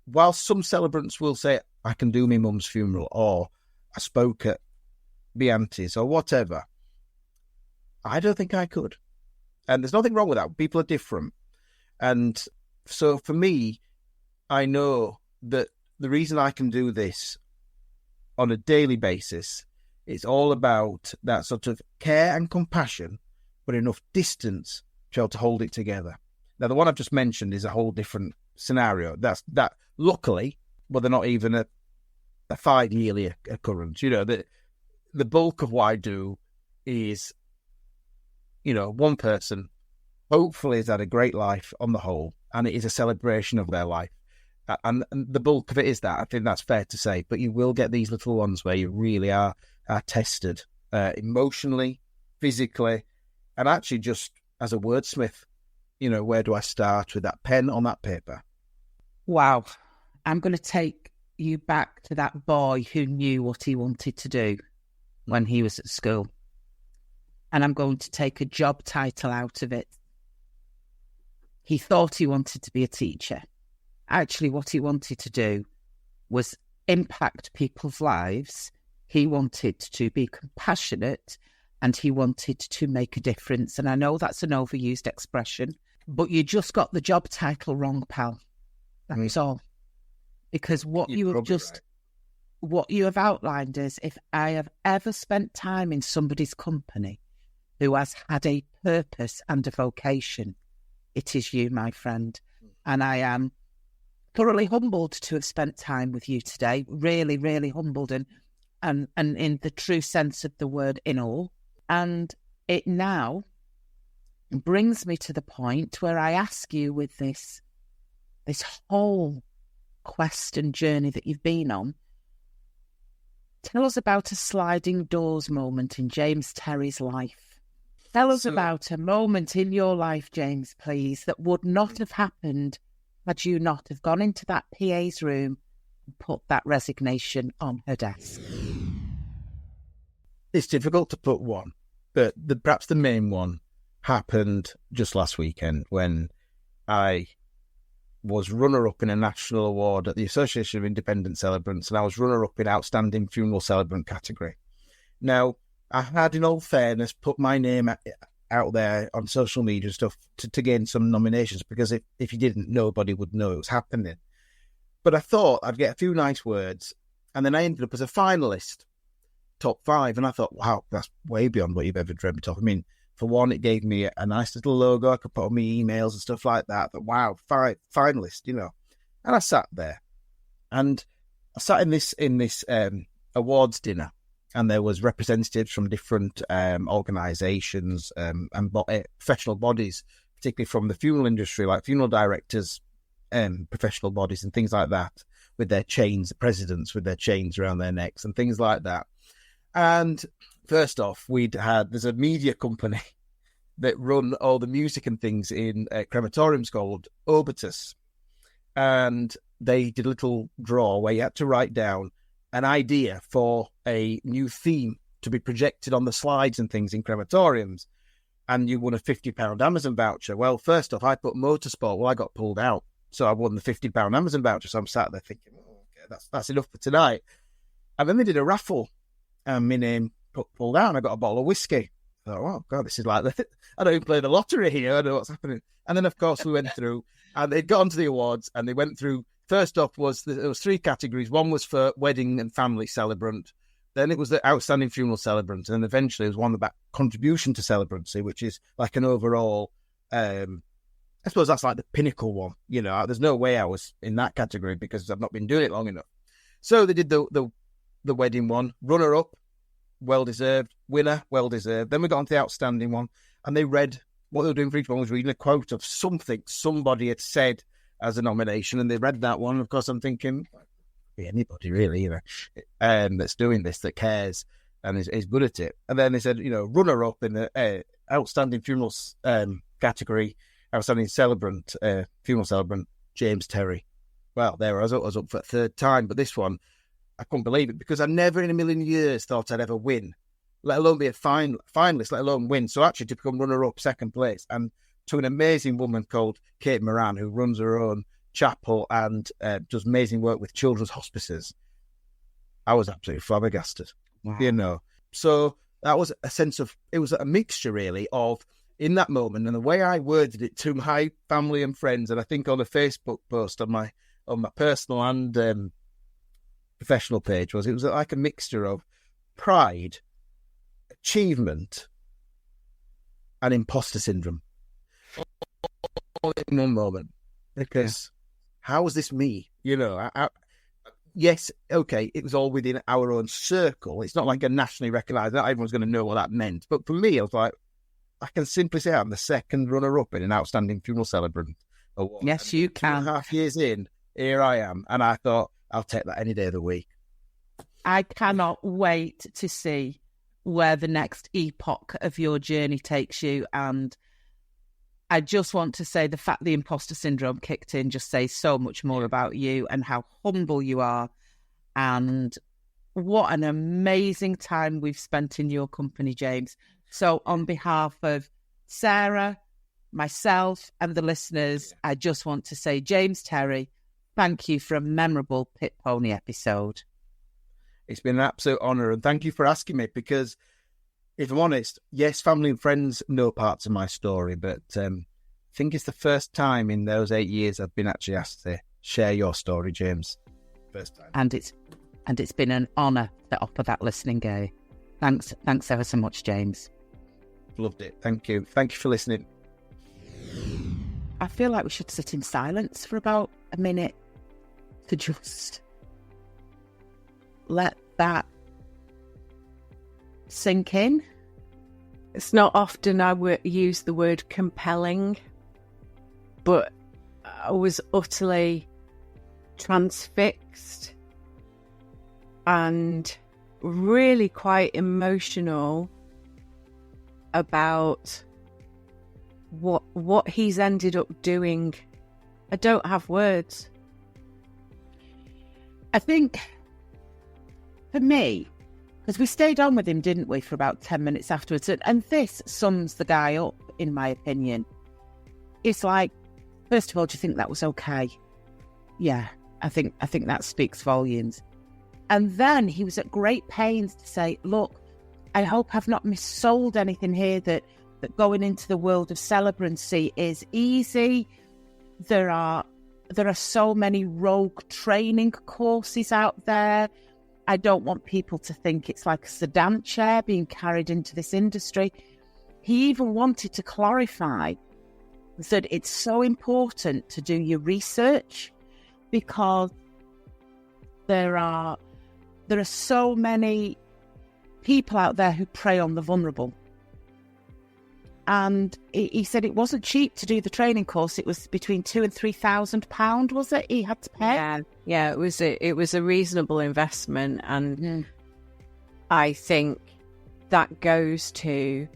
while some celebrants will say, I can do my mum's funeral, or I spoke at my auntie's, or whatever, I don't think I could. And there's nothing wrong with that. People are different. And so for me, I know that the reason I can do this on a daily basis, it's all about that sort of care and compassion, but enough distance to be able to hold it together. Now, the one I've just mentioned is a whole different scenario. That luckily, but they're not even a 5-yearly occurrence. The bulk of what I do is, one person hopefully has had a great life on the whole, and it is a celebration of their life. And the bulk of it is that. I think that's fair to say. But you will get these little ones where you really are tested emotionally, physically, and actually just as a wordsmith. Where do I start with that pen on that paper? Wow. I'm going to take you back to that boy who knew what he wanted to do when he was at school. And I'm going to take a job title out of it. He thought he wanted to be a teacher. Actually, what he wanted to do was impact people's lives. He wanted to be compassionate and he wanted to make a difference. And I know that's an overused expression, but you just got the job title wrong, pal. That's all. Because what you have outlined is, if I have ever spent time in somebody's company who has had a purpose and a vocation, it is you, my friend. And I am thoroughly humbled to have spent time with you today. Really, really humbled and in the true sense of the word, in awe. And it now brings me to the point where I ask you, with this whole quest and journey that you've been on, tell us about a sliding doors moment in James Terry's life. Tell us about a moment in your life, James, please, that would not have happened had you not have gone into that PA's room and put that resignation on her desk. It's difficult to put one, but perhaps the main one happened just last weekend when I was runner-up in a national award at the Association of Independent Celebrants, and I was runner-up in Outstanding Funeral Celebrant category. Now, I had, in all fairness, put my name out there on social media and stuff to gain some nominations, because if you didn't, nobody would know it was happening. But I thought I'd get a few nice words, and then I ended up as a finalist, top 5, and I thought, wow, that's way beyond what you've ever dreamt of. I mean, for one, it gave me a nice little logo I could put on my emails and stuff like that. But wow, finalist, And I sat there, and I sat in this awards dinner, and there was representatives from different organisations and professional bodies, particularly from the funeral industry, like funeral directors, professional bodies and things like that, with their chains, the presidents with their chains around their necks and things like that. And first off, there's a media company that run all the music and things in crematoriums called Obitus. And they did a little draw where you had to write down an idea for a new theme to be projected on the slides and things in crematoriums. And you won a £50 Amazon voucher. Well, first off, I put motorsport. Well, I got pulled out. So I won the £50 Amazon voucher. So I'm sat there thinking, oh, okay, that's enough for tonight. And then they did a raffle. And my name got pulled out and I got a bottle of whiskey. I thought, oh, God, this is like, I don't even play the lottery here. I don't know what's happening. And then, of course, we went through and they'd got onto the awards and they went through. First off there was 3 categories. One was for wedding and family celebrant. Then it was the outstanding funeral celebrant. And then eventually it was one about contribution to celebrancy, which is like an overall, I suppose that's like the pinnacle one. You know, there's no way I was in that category because I've not been doing it long enough. So they did the wedding one, runner-up, well-deserved, winner, well-deserved. Then we got on to the outstanding one, and they read, what they were doing for each one was reading a quote of something somebody had said as a nomination, and they read that one. Of course, I'm thinking, be anybody really, you know, that's doing this, that cares, and is good at it. And then they said, you know, runner-up in the outstanding funeral category, outstanding celebrant, funeral celebrant, James Terry. Well, there I was up for a 3rd time, but this one, I couldn't believe it because I never in a million years thought I'd ever win, let alone be a finalist, let alone win. So actually to become runner-up, 2nd place, and to an amazing woman called Kate Moran, who runs her own chapel and does amazing work with children's hospices. I was absolutely flabbergasted, you know. So that was a sense of, it was a mixture really of, in that moment, and the way I worded it to my family and friends, and I think on a Facebook post on my personal and professional page, it was like a mixture of pride, achievement, and imposter syndrome all in one moment. Because how was this me? You know, yes, okay, it was all within our own circle. It's not like a nationally recognised, not everyone's going to know what that meant. But for me, I was like, I can simply say I'm the 2nd runner-up in an outstanding funeral celebrant award. Yes, you can. 2.5 years in, here I am. And I thought, I'll take that any day of the week. I cannot wait to see where the next epoch of your journey takes you. And I just want to say the fact the imposter syndrome kicked in just says so much more about you and how humble you are. And what an amazing time we've spent in your company, James. So on behalf of Sarah, myself and the listeners, I just want to say, James Terry, thank you for a memorable Pit Pony episode. It's been an absolute honour, and thank you for asking me, because if I'm honest, yes, family and friends know parts of my story, but I think it's the first time in those 8 years I've been actually asked to share your story, James. First time. And it's been an honour to offer that listening ear. Thanks ever so much, James. Loved it. Thank you. Thank you for listening. I feel like we should sit in silence for about a minute to just let that sink in. It's not often I would use the word compelling, but I was utterly transfixed and really quite emotional about what he's ended up doing. I don't have words. I think for me, because we stayed on with him, didn't we, for about 10 minutes afterwards, and this sums the guy up, in my opinion. It's like, first of all, do you think that was okay? Yeah, I think that speaks volumes. And then he was at great pains to say, look, I hope I've not missold anything here, that going into the world of celebrancy is easy. There are so many rogue training courses out there. I don't want people to think it's like a sedan chair being carried into this industry. He even wanted to clarify that it's so important to do your research, because there are so many people out there who prey on the vulnerable. And he said it wasn't cheap to do the training course. It was between £2,000 and £3,000, was it? He had to pay. Yeah. It was a reasonable investment, and I think that goes to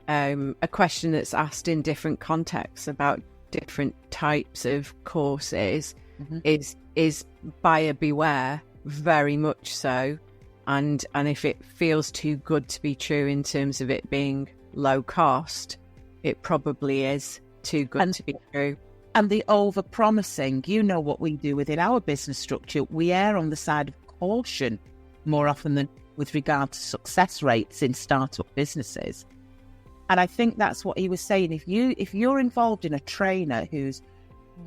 a question that's asked in different contexts about different types of courses is buyer beware, very much so. And if it feels too good to be true in terms of it being low cost, it probably is too good to be true. And the over-promising, you know what we do within our business structure, we err on the side of caution more often than with regard to success rates in startup businesses. And I think that's what he was saying. If you're involved in a trainer who's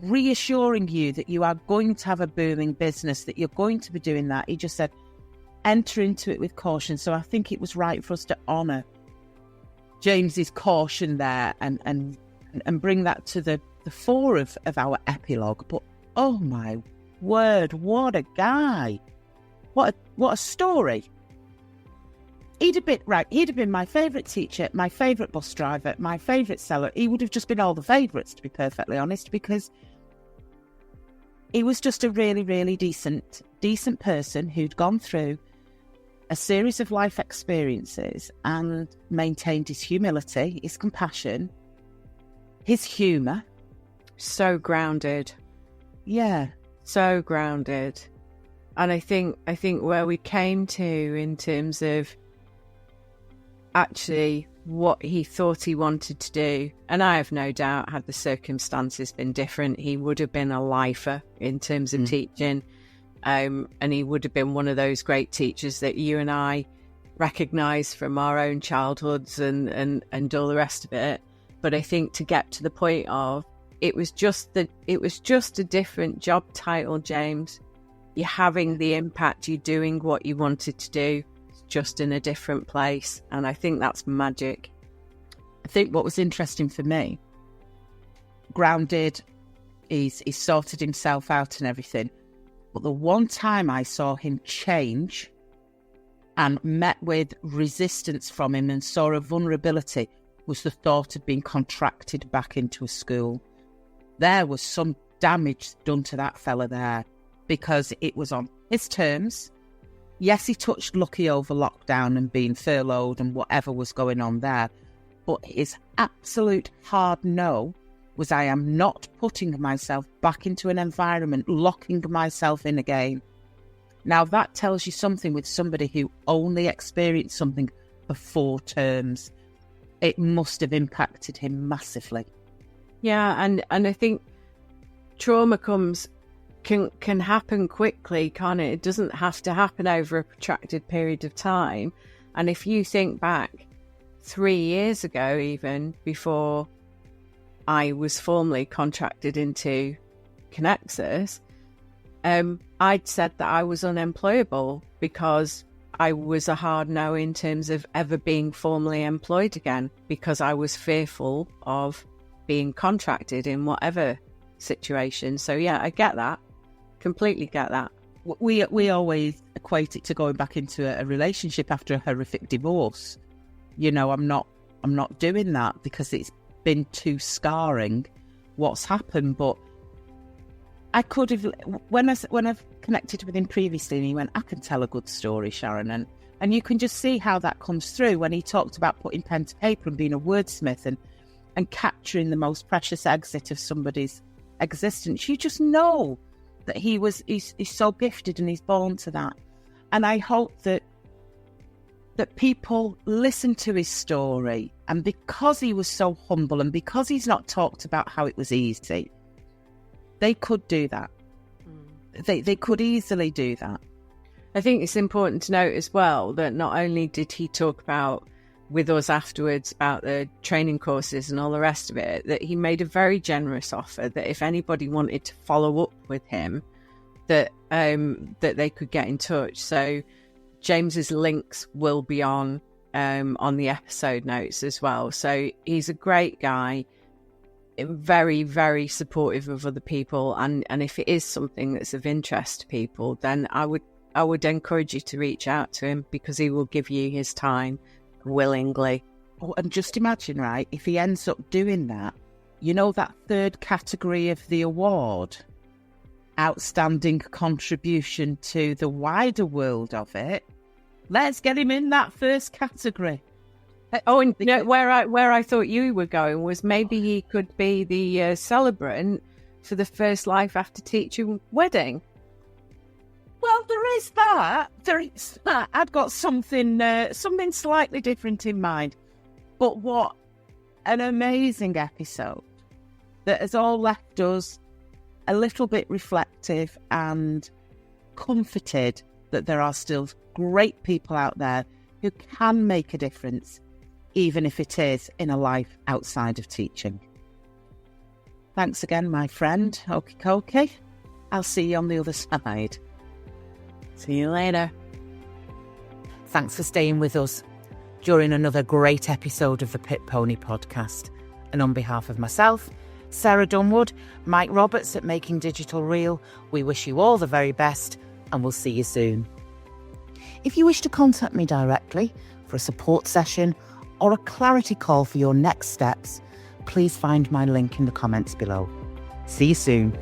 reassuring you that you are going to have a booming business, that you're going to be doing that, he just said, enter into it with caution. So I think it was right for us to honour James's caution there and bring that to the fore of our epilogue. But oh my word, what a guy! What a story! He'd have been my favourite teacher, my favourite bus driver, my favourite seller. He would have just been all the favourites, to be perfectly honest, because he was just a really, really decent person who'd gone through a series of life experiences and maintained his humility, his compassion, his humour. So grounded. Yeah. So grounded. And I think where we came to in terms of actually what he thought he wanted to do, and I have no doubt, had the circumstances been different, he would have been a lifer in terms of teaching, and he would have been one of those great teachers that you and I recognise from our own childhoods and all the rest of it. But I think to get to the point of it was just a different job title, James. You're having the impact, you're doing what you wanted to do, just in a different place. And I think that's magic. I think what was interesting for me, grounded, he's sorted himself out and everything. But the one time I saw him change and met with resistance from him and saw a vulnerability was the thought of being contracted back into a school. There was some damage done to that fella there because it was on his terms. Yes, he touched lucky over lockdown and being furloughed and whatever was going on there. But his absolute hard no was, I am not putting myself back into an environment, locking myself in again. Now that tells you something with somebody who only experienced something for 4 terms. It must have impacted him massively. Yeah, and I think trauma can happen quickly, can't it? It doesn't have to happen over a protracted period of time. And if you think back 3 years ago, even before I was formally contracted into Connexus, I'd said that I was unemployable because I was a hard no in terms of ever being formally employed again, because I was fearful of being contracted in whatever situation. So yeah, I get that. Completely get that. We always equate it to going back into a relationship after a horrific divorce. You know, I'm not doing that because it's been too scarring what's happened. But I could have, when I've connected with him previously and he went, I can tell a good story, Sharon, and you can just see how that comes through when he talked about putting pen to paper and being a wordsmith and capturing the most precious exit of somebody's existence. You just know that he's so gifted and he's born to that. And I hope that people listen to his story, and because he was so humble and because he's not talked about how it was easy, they could do that. They could easily do that. I think it's important to note as well that not only did he talk about with us afterwards about the training courses and all the rest of it, that he made a very generous offer that if anybody wanted to follow up with him, that they could get in touch. So James's links will be on the episode notes as well. So he's a great guy, very, very supportive of other people, and if it is something that's of interest to people, then I would encourage you to reach out to him, because he will give you his time willingly. Oh, and just imagine, right, if he ends up doing that, you know, that third category of the award, outstanding contribution to the wider world of it, let's get him in that first category. Oh, and where I thought you were going was maybe he could be the celebrant for the first life after teaching wedding. Well, there is that. I'd got something slightly different in mind. But what an amazing episode that has all left us a little bit reflective and comforted that there are still great people out there who can make a difference, even if it is in a life outside of teaching. Thanks again, my friend. Okie dokie. I'll see you on the other side. See you later. Thanks for staying with us during another great episode of the Pit Pony podcast. And on behalf of myself, Sarah Dunwood, Mike Roberts at Making Digital Real, we wish you all the very best and we'll see you soon. If you wish to contact me directly for a support session or a clarity call for your next steps, please find my link in the comments below. See you soon.